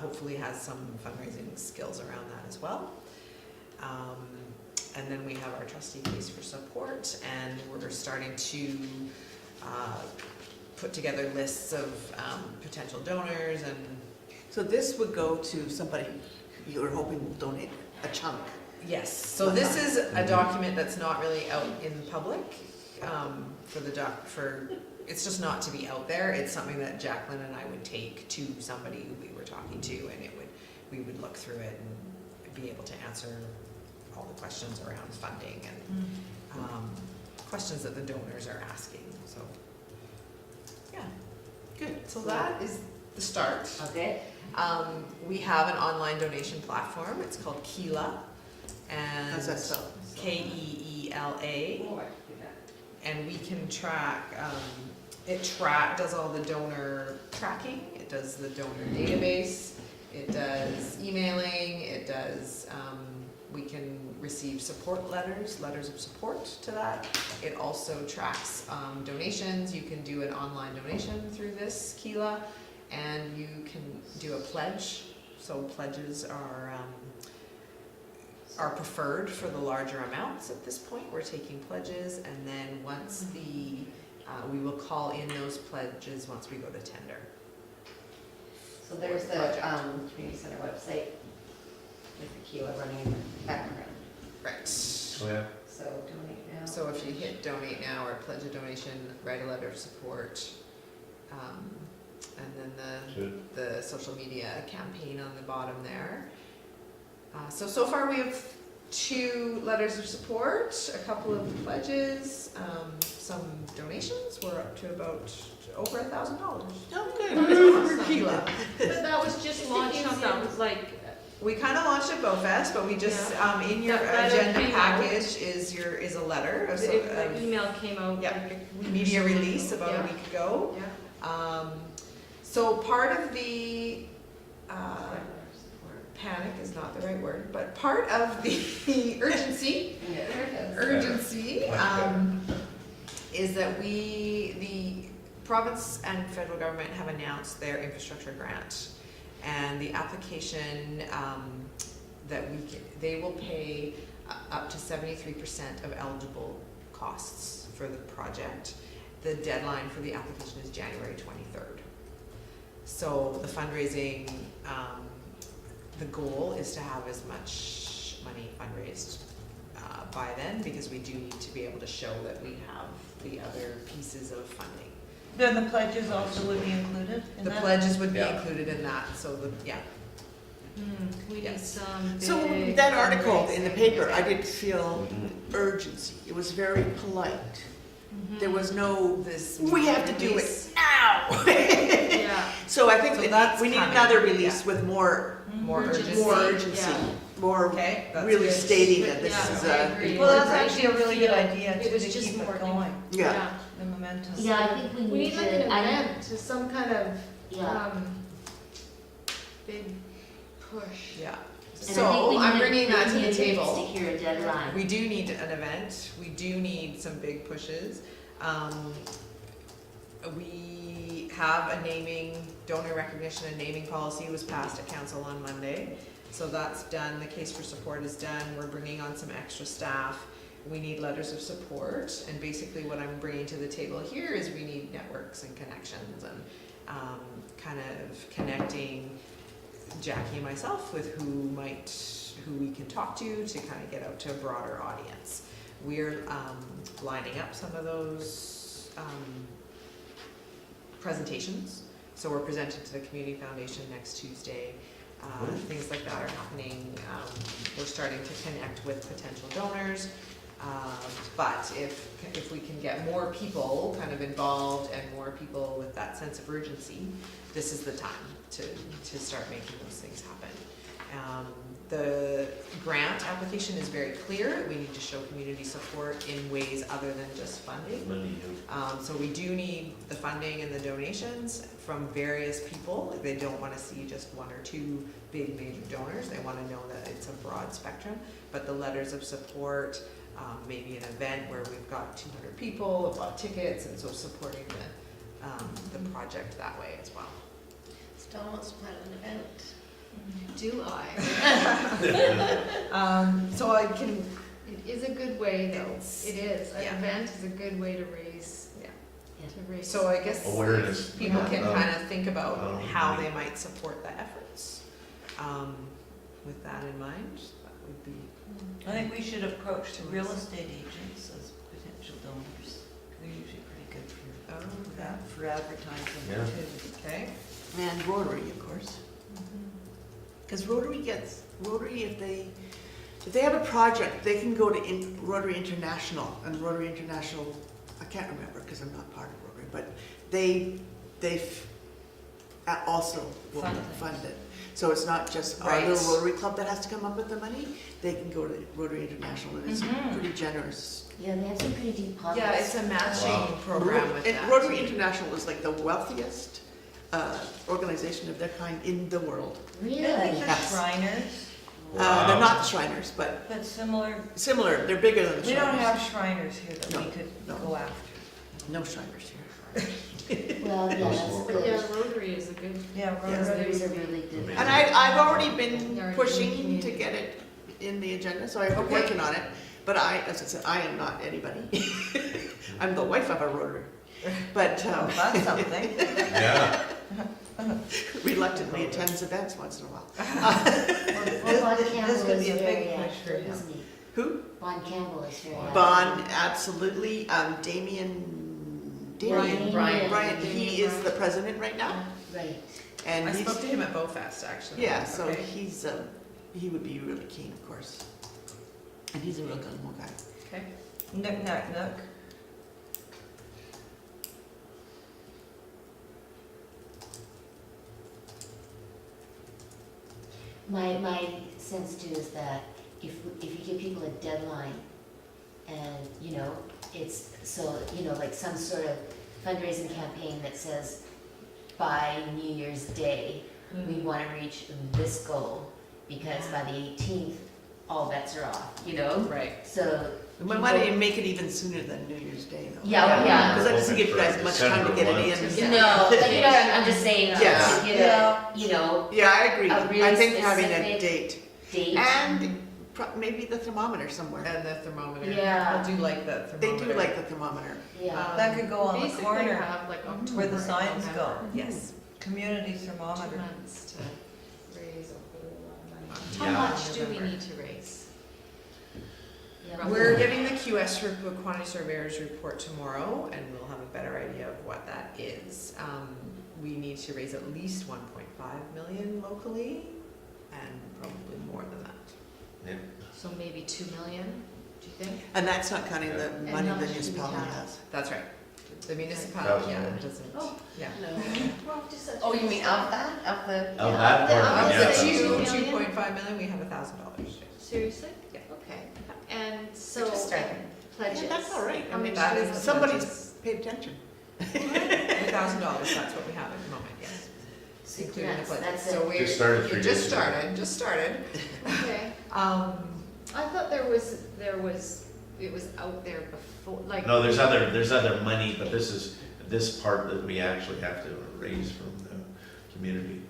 hopefully has some fundraising skills around that as well. And then we have our trustee case for support, and we're starting to put together lists of potential donors and. So this would go to somebody you're hoping will donate a chunk. Yes, so this is a document that's not really out in public, it's just not to be out there. It's something that Jacqueline and I would take to somebody who we were talking to, and we would look through it and be able to answer all the questions around funding and questions that the donors are asking, so. Yeah, good, so that is the start. Okay. We have an online donation platform, it's called Keela, and How's that spelled? Keela, and we can track, does all the donor tracking, it does the donor database, it does emailing, it does, we can receive support letters of support to that. It also tracks donations, you can do an online donation through this Keela, and you can do a pledge, so pledges are preferred for the larger amounts at this point. We're taking pledges, and then once we will call in those pledges once we go to tender. So there's the community center website with the Keela running in the background. Right. Oh, yeah. So donate now. So if you hit donate now or pledge a donation, write a letter of support, and then the social media campaign on the bottom there. So far we have 2 letters of support, a couple of pledges, some donations. We're up to about over $1,000. Oh, good. For Keela. But that was just launched on the, like, We kind of launched at BOFest, but we just, in your That letter agenda came out. package is a letter of the email came out Yeah. like a week. media release about Yeah. a week ago. Yeah. So part of the, panic is not the right word, but part of the urgency, Yeah, there it is. urgency, is that the province and federal government have announced their infrastructure grant. And the application, they will pay up to 73% of eligible costs for the project. The deadline for the application is January 23rd. So the fundraising, the goal is to have as much money fundraised by then, because we do need to be able to show that we have the other pieces of funding. Then the pledges also would be included in The that? pledges would be Yeah. included in that, so We need Yes. some So big that article in the fundraising. paper, I did feel urgency. It was very polite. There was no, this. we have to do it release, now. Yeah. So I think So that that's we need coming, another release with more, More urgency. more urgency, more Okay, that's really good. stating that this Yeah, is I a. agree. Well, that's actually a really good idea It to was to just keep more it going, Yeah, the momentum. Yeah, I think we We need need like an to, I, event, just some kind of, yeah. Big push. Yeah. And I think So we I'm need bringing that to the community table. needs to hear a deadline. We do need an event, we do need some big pushes. We have a naming, donor recognition and naming policy was passed at council on Monday. So that's done, the case for support is done, we're bringing on some extra staff. We need letters of support, and basically what I'm bringing to the table here is we need networks and connections and kind of connecting Jackie and myself with who we can talk to kind of get out to a broader audience. We're lining up some of those presentations. So we're presenting to the Community Foundation next Tuesday. Things like that are happening. We're starting to connect with potential donors. But if we can get more people kind of involved and more people with that sense of urgency, this is the time to start making those things happen. The grant application is very clear. We need to show community support in ways other than just funding. So we do need the funding and the donations from various people. They don't want to see just one or two big major donors. They want to know that it's a broad spectrum. But the letters of support, maybe an event where we've got 200 people, bought tickets, and so supporting the project that way as well. Stella wants to plan an event. Do I? So I can, It is a good way though. It's- It is. An yeah. event is a good way to raise, Yeah. to raise. so I guess Awareness. people can Yeah. kind of think about how Money. they might support the efforts. With that in mind, that would be. I think we should approach the real estate agents as potential donors. They're usually pretty good for that, for advertising Yeah. too. Okay. and Rotary, of course. Because Rotary, if they have a project, they can go to Rotary International, and Rotary International, I can't remember because I'm not part of Rotary, but they also will fund it. So it's not just our Right. little Rotary Club that has to come up with the money, they can go to Rotary International, and it's pretty generous. Yeah, they have some pretty deep pockets. Yeah, it's a matching Wow. program with And that. Rotary International is like the wealthiest organization of their kind in the world. Really? I think Yes. the Shriners, They're not the Shriners, but but similar. similar, they're bigger than the We don't Shriners. have Shriners here that we No, could no. go after. No Shriners here. Well, yeah, that's But yeah, good. Rotary is a good. Yeah, Rotary's Rotary. a really good. And I've already been You're in pushing community. to get it in the agenda, so I've been Okay. working on it. But as I said, I am not anybody. I'm the wife of a Rotary. But Oh, that's something. Yeah. reluctantly attends events once in a while. Well, Bon This Campbell could is be a very big push for active, him. isn't he? Who? Bon Campbell is very active. Bon, absolutely. Damien, Brian. he is the president right now. Right. And I he's, spoke to him at BoFest actually. yeah, so Okay. he would be really keen, of course. And he's a real gung-ho guy. Okay. Nook, knock, nook. My sense too is that if you give people a deadline and, it's, so, like some sort of fundraising campaign that says by New Year's Day, we want to reach this goal, because by the 18th, all bets are off, Right. So. We might want to make it even sooner than New Year's Day, though. Yeah. Because that doesn't give you guys much time to get it in. Yeah. No, but I'm just saying, Yes. to get a, Yeah, I agree. A really I think having a specific date. date. And maybe the thermometer somewhere. And the thermometer. Yeah. I do like that They thermometer. do like the thermometer. Yeah. That could go on the Basically corner have like October where the and signs go. November. Yes. Community 2 thermometer. months to raise a whole lot of money. Yeah. How much do we need to raise? Yeah. We're getting the QS quantity surveyors report tomorrow, and we'll have a better idea of what that is. We need to raise at least 1.5 million locally, and probably more than that. So maybe 2 million, do you think? And that's not counting the And money how the much do we municipality have? has. That's right. The municipality, yeah, $1,000. doesn't, Oh. yeah. Oh, you mean of that, of the? Of that part, Of yeah. the $2 million? 2.5 million, we have $1,000. Seriously? Yeah. Okay. And so, Just starting. pledges? Yeah, that's all right. I How mean, much that do we is have? the Somebody's paid attention. $1,000, that's what we have at the moment, yes. So Including the that's- pledges. that's So it. we're, Just started 3 it days just ago. started. Okay. I thought it was out there before, like. No, there's other money, but this part that we actually have to raise from the community,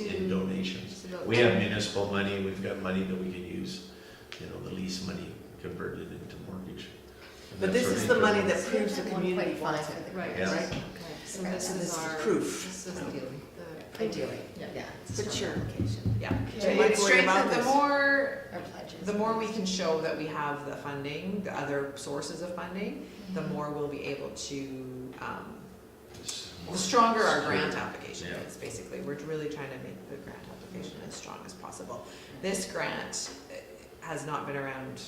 in donations. It's about- We have municipal money, we've got money that we can use, the lease money converted into mortgage. And But that's this what is they the money do. that proves the community wants it. Right, Yeah. right, okay, so this And this is is our. proof. This is Ideally. the. Ideally, yeah. it's a But strong sure. application. Yeah. So you might It's worry about strengthened, this. Or pledges. the more we can show that we have the funding, the other sources of funding, the more we'll be able to, the stronger our grant application Yeah. is, basically. We're really trying to make the grant application as strong as possible. This grant has not been around,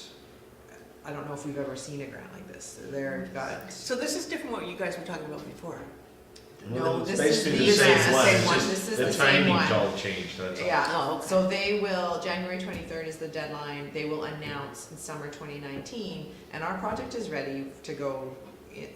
I don't know if we've ever seen a grant like this. They've got, So this is different what you guys were talking about before. no, It's this is basically the same same one, it's one. just This is the the same one. timing's all changed, that's all. yeah. Oh, okay. So they will, January 23rd is the deadline, they will announce in summer 2019, and our project is ready to go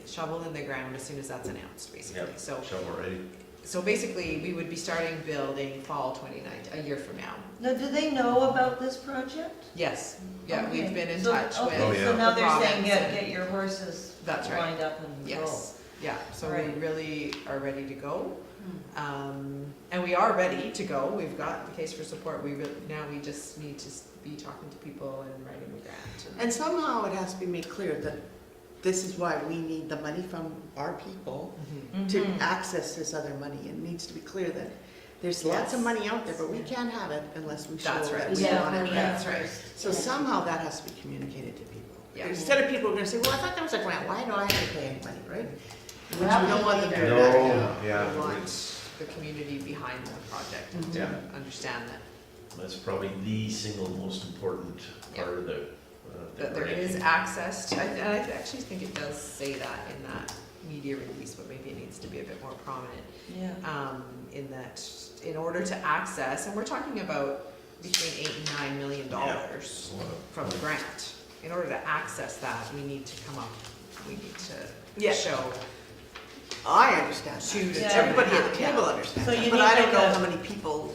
shovel in the ground as soon as that's announced, basically. Yep. So, Shovel ready. so basically, we would be starting building fall 2019, a year from now. Now, do they know about this project? Yes, yeah, we've Okay. been in So- touch with. Okay, Oh, yeah. so now the they're saying, province and- get your horses That's right. lined up and go. Yes, yeah, so we Right. really are ready to go. And we are ready to go, we've got the case for support, now we just need to be talking to people and writing the grant. And somehow it has to be made clear that this is why we need the money from our people Mhm. to Mhm. access this other money. It needs to be clear that there's lots of Yes. money out there, but we can't have it unless we show That's right. that we Yeah, want it. yeah. That's right. So somehow that has to be communicated to people. Yeah. Instead of people are gonna say, well, I thought that was a grant, why do I have to pay any money, right? Which we Well, don't want them to do No, that. yeah, We want it's- the community behind the project and Yeah. to understand that That's probably the single most important part of the that there is access to, and I actually think it does say that in that media release, but maybe it needs to be a bit more prominent, Yeah. in that, in order to access, and we're talking about between $8 and $9 million from the grant. In order to access that, we need to come up, we need Yeah. to show I understand Two that. to two Everybody and a at half, the table yeah. understands So that, you but need I don't like know a- how many people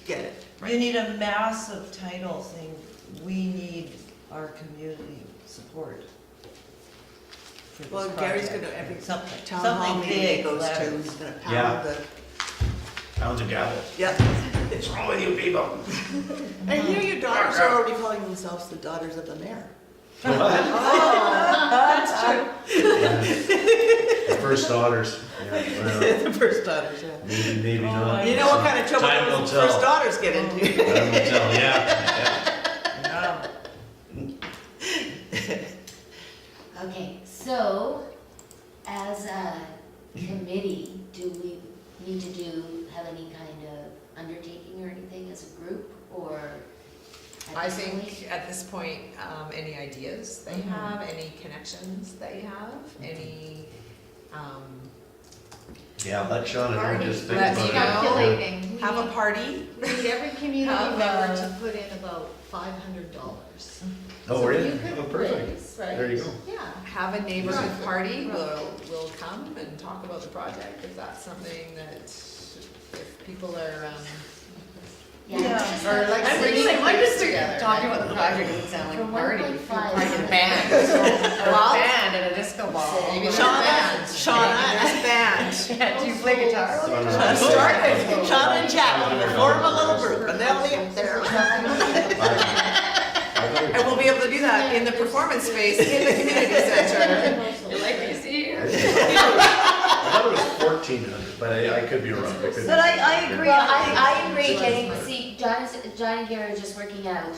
get it. You need a massive title saying, we need our community support for this Well, Gary's project." gonna, every Something, town hall something meeting he big goes to, letters. he's gonna Yeah. pound the, Pounds and gavel. yeah. What's wrong with you people? And here your daughters are already calling themselves the daughters of the mayor. That's true. The first daughters, yeah, well, The first daughters, yeah. maybe Oh, not. You know what kind of trouble Time will those tell. first daughters get into. Time will tell, yeah. Okay, so as a committee, do we need to have any kind of undertaking or anything as a group, or? at I this point? think at this point, any ideas that you have, any connections that you have, any, Yeah, let Sean and I just think Let about me it. know. Calculating. have a party. We need every community Have, member to put in about $500. Oh, we're So you in? could Oh, perfect. raise, right? There you go. Yeah. Have a neighborhood Right. party, Right. we'll come and talk about the project, if that's something that, if people are, Yeah. Or like I'm singing thinking like like this together. Talking about the project doesn't sound like a From party. 1.5. Like a band. Or a Well- band at a disco ball. Maybe there's Shauna, bands. Shauna and his band. Yeah, do you play guitar? Shauna and Chapman will form a little group and they'll be up there. and we'll be able to do that in the performance space in the community center. You like what you see here? I thought it was 1,400, but I could be wrong. I could But be- I agree. Well, I think I agree, and see, John and Gary are just working out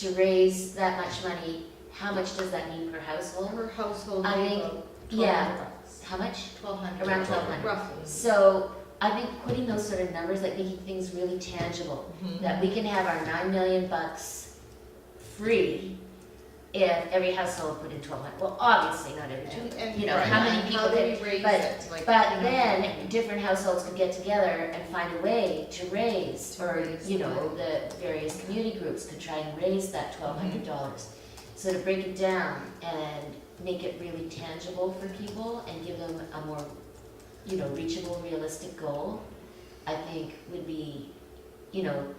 to raise that much money, how much does that mean per household? Per household, I think- about yeah. $1,200. How much? 1,200. Around 1,200. Roughly. So I think putting those sort of numbers, like making things really tangible, that we can have our $9 million free if every household put in 1,200. Well, obviously not every two, And, you know, right, how many and people how do did, we raise but- it? Like, but you know, then different households could get together and find a way to raise, To or, raise you the know, money. the various community groups could try and raise that $1,200. So to break it down and make it really tangible for people and give them a more, you know, reachable, realistic goal, I think would be, you know,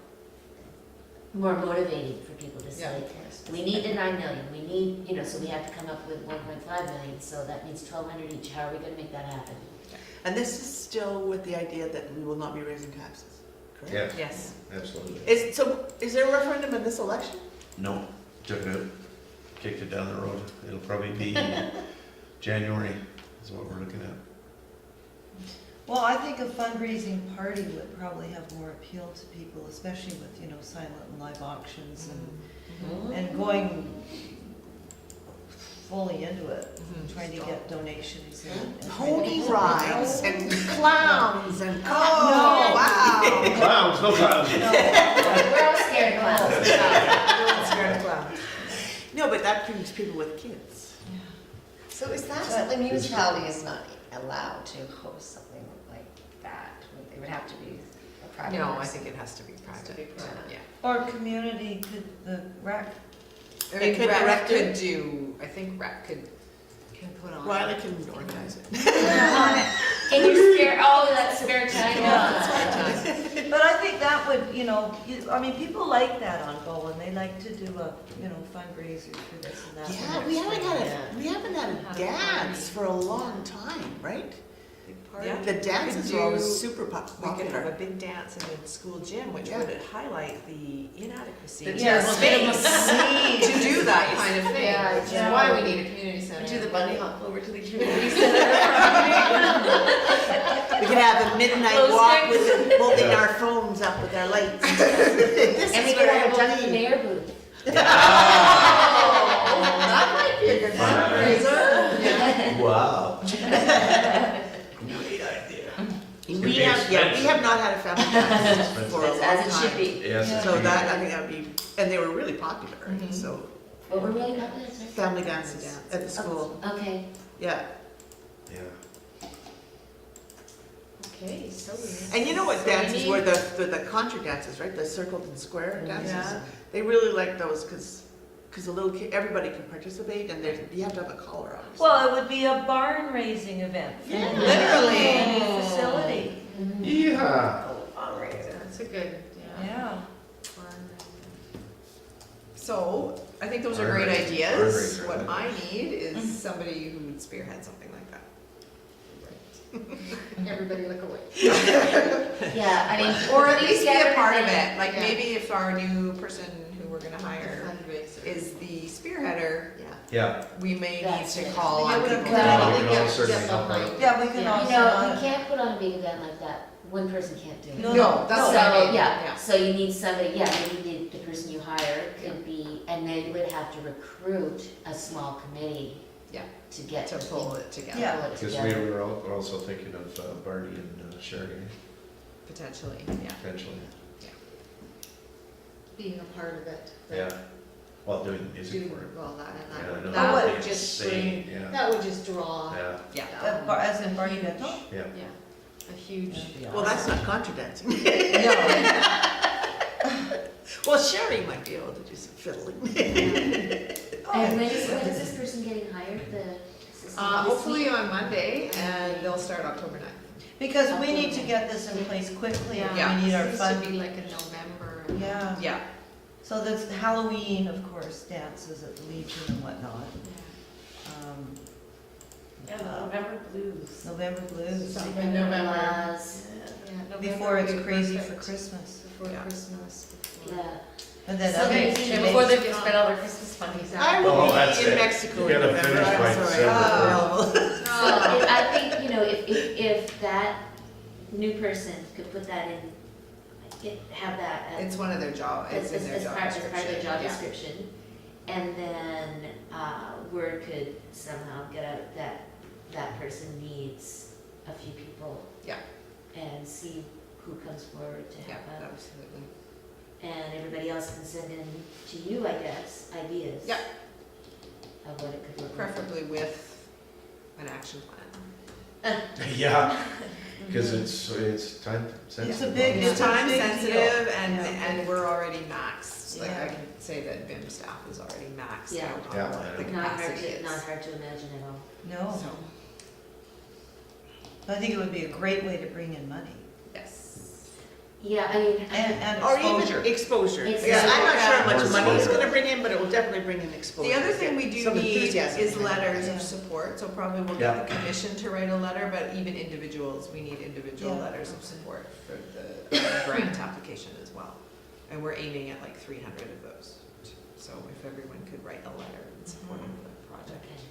more motivating for people to Yeah. say, we need the 9 million, we need, you know, so we have to come up with 1.5 million, so that means 1,200 each, how are we gonna make that happen? And this is still with the idea that we will not be raising taxes, correct? Yeah, Yes. absolutely. Is there a referendum in this election? No, took it out, kicked it down the road. It'll probably be January is what we're looking at. Well, I think a fundraising party would probably have more appeal to people, especially with, you know, silent and live auctions and going fully into it, trying to get donations and Pony rides and clowns and, oh, wow. Clowns, no clowns. We're all scared of clowns. Everyone's scared of clowns. No, but that brings people with kids. So is that, the municipality is not allowed to host something like that? It would have to be a private. No, I person. think it has to be private. to be private. Yeah. or community, could the rec, I They mean, could rec direct could it. do, I think rec can put on. Riley can organize it. In your spare, all of that spare time. Time. but I think that would, you know, I mean, people like that on Bowen, they like to do a, you know, fundraiser for this and that. Yeah, we haven't had a dance for a long time, right? Yeah. The dances Could are always do- super We could have a popular. big dance in the school gym, which Yeah. would highlight the inadequacy The of terrible space to do that kind of thing, Yeah, which is yeah. why we need a community center. Do the bunny hop over to the community center. We could have a midnight Close walk next. with holding our phones up with our lights. This And we is could where have a I Dunkin' believe. Mayor booth. That might be a good fundraiser. Wow. Great idea. We have not had a family dance for a long As it should time. be. Yes. So that, I think that would be, and they were really popular, Mhm. so, But we're really popular, sorry? family dances at the school, Okay, yeah. Yeah. Okay, so And you know what So we dances need- were, the contra dances, right, the circled and square dances? Yeah. They really like those, because the little kid, everybody can participate, and there's, you have to have a collar, obviously. Well, it would be a barn raising event. for Yeah. the Literally. community Facility, Yeah. That's a good, yeah. yeah. So, I think those are Barn great raiser, ideas. barn What raiser. I need is somebody who would spearhead something like that. Everybody look away. yeah, I mean. Or at least be get a part of everything- it, like Yeah. maybe if our new person who we're gonna hire Fundraiser. is the spearheader, Yeah. Yeah. we may need That's to it. call Yeah, on we people. can Well, definitely we can all get certainly help behind. out. Yeah, we can Yeah. also. You know, you can't put on a big event like that, one person can't do it. No, No, that's So, what I mean, yeah, yeah. so you need somebody, yeah, maybe the person you hire could be, and they would have to recruit a small committee. Yeah. To get. To pull it together, Yeah. pull it Because together. we were also thinking of Barney and Sherry, potentially, yeah. potentially. Being a part of it. Yeah. Well, doing music Do, for it. well, that, and Yeah, I that know. would, that Oh, would just Sing, bring, yeah, that would just draw, yeah, Yeah. As in Barney Bento? yeah. a huge. Well, that's not contra dancing. No, Well, Sherry might be able to do some fiddling. And when is this person getting hired, the assistant? hopefully on Monday, and they'll start October 9th. Because we need to get this in place quickly, Yeah. we need our Seems to fund. be like in November. Yeah, Yeah. so that's Halloween, of course, dances at the Legion and whatnot. November blues. November Blues, So in November. Laws, Yeah, November before would it's be crazy perfect. for Christmas. Before Yeah. Christmas. before- yeah. And then So other there's- And before they can spend all their Christmas money. I Oh, will that's be in it. Mexico You in gotta November, finish by I'm sorry. December. Oh. So I think, you know, if that new person could put that in like have that as. It's one of their job, it's in their job As description. part of their job yeah. description. And then, word could somehow get out that that person needs a few people. Yeah. And see who comes forward to Yeah, help out. absolutely. And everybody else can send in to you, I guess, ideas. Yeah. Of what it could look like. Preferably with an action plan. Yeah, because it's time sensitive. It's a big- It's time big sensitive deal. and, Yeah. and we're already maxed. Like I Yeah. can say that BIM staff is already maxed Yeah. out on Yeah. what the Not hard capacity to, is. not hard to imagine at all. No, So, I think it would be a great way to bring in money yes. Yeah, I mean, and Or exposure. even exposure. It's- Yeah, I'm not sure how More much money it's exposure. gonna bring in, but it will definitely bring in exposure. The other thing we do Some need enthusiasm. is letters Yeah. of support, so probably we'll Yeah. get the commission to write a letter, but even individuals, we need individual Yeah. letters of support for the grant application as well. And we're aiming at like 300 of those. So if everyone could write a letter in support of the project okay.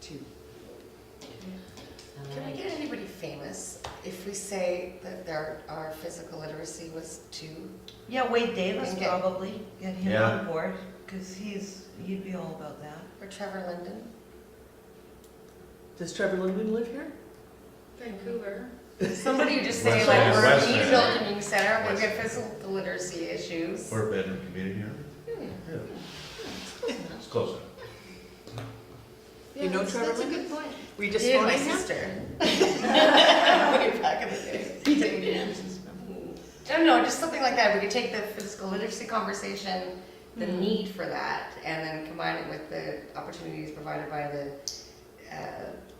too. Can we get anybody famous if we say that our physical literacy was 2? Yeah, Wade Davis Okay. probably, get him Yeah. on board, because he'd be all about that. Or Trevor Linden? Does Trevor Linden live here? Vancouver. Somebody who just say West like, End, we're West a End. Meadville Community Center, we've got physical literacy issues. Or bedroom community, yeah. It's close enough. You know Trevor That's a Linden? good point. Were you just Yeah, my phoning him? sister. Way back in the day. I don't know, just something like that. We could take the physical literacy conversation, the need for that, and then combine it with the opportunities provided by the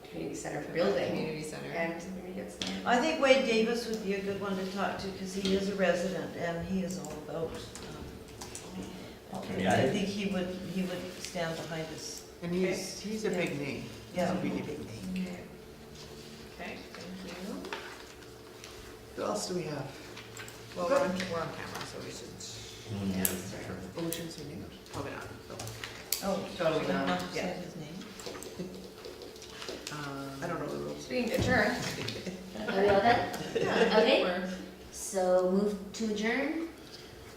community center building. Community center. And maybe get some. I think Wade Davis would be a good one to talk to, because he is a resident, and he is all about, Okay. I think he would stand behind us. And he's a big name. He's Yeah. a really big name. Okay. Okay, thank you. Who else do we have? Well, we're on camera, so we should, Mm, Yeah, sure. Ocean's her name? probably not. Oh, Totally so not. not Yeah. say his name. I don't know the rules. Being adjourned. Are we all done? Okay, so move to adjourn?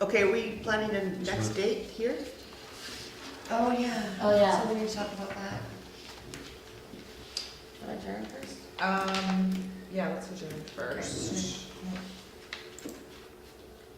Okay, are we planning a next date here? Oh, yeah. Oh, yeah. So we need to talk about that. Want to adjourn first? Yeah, let's adjourn first.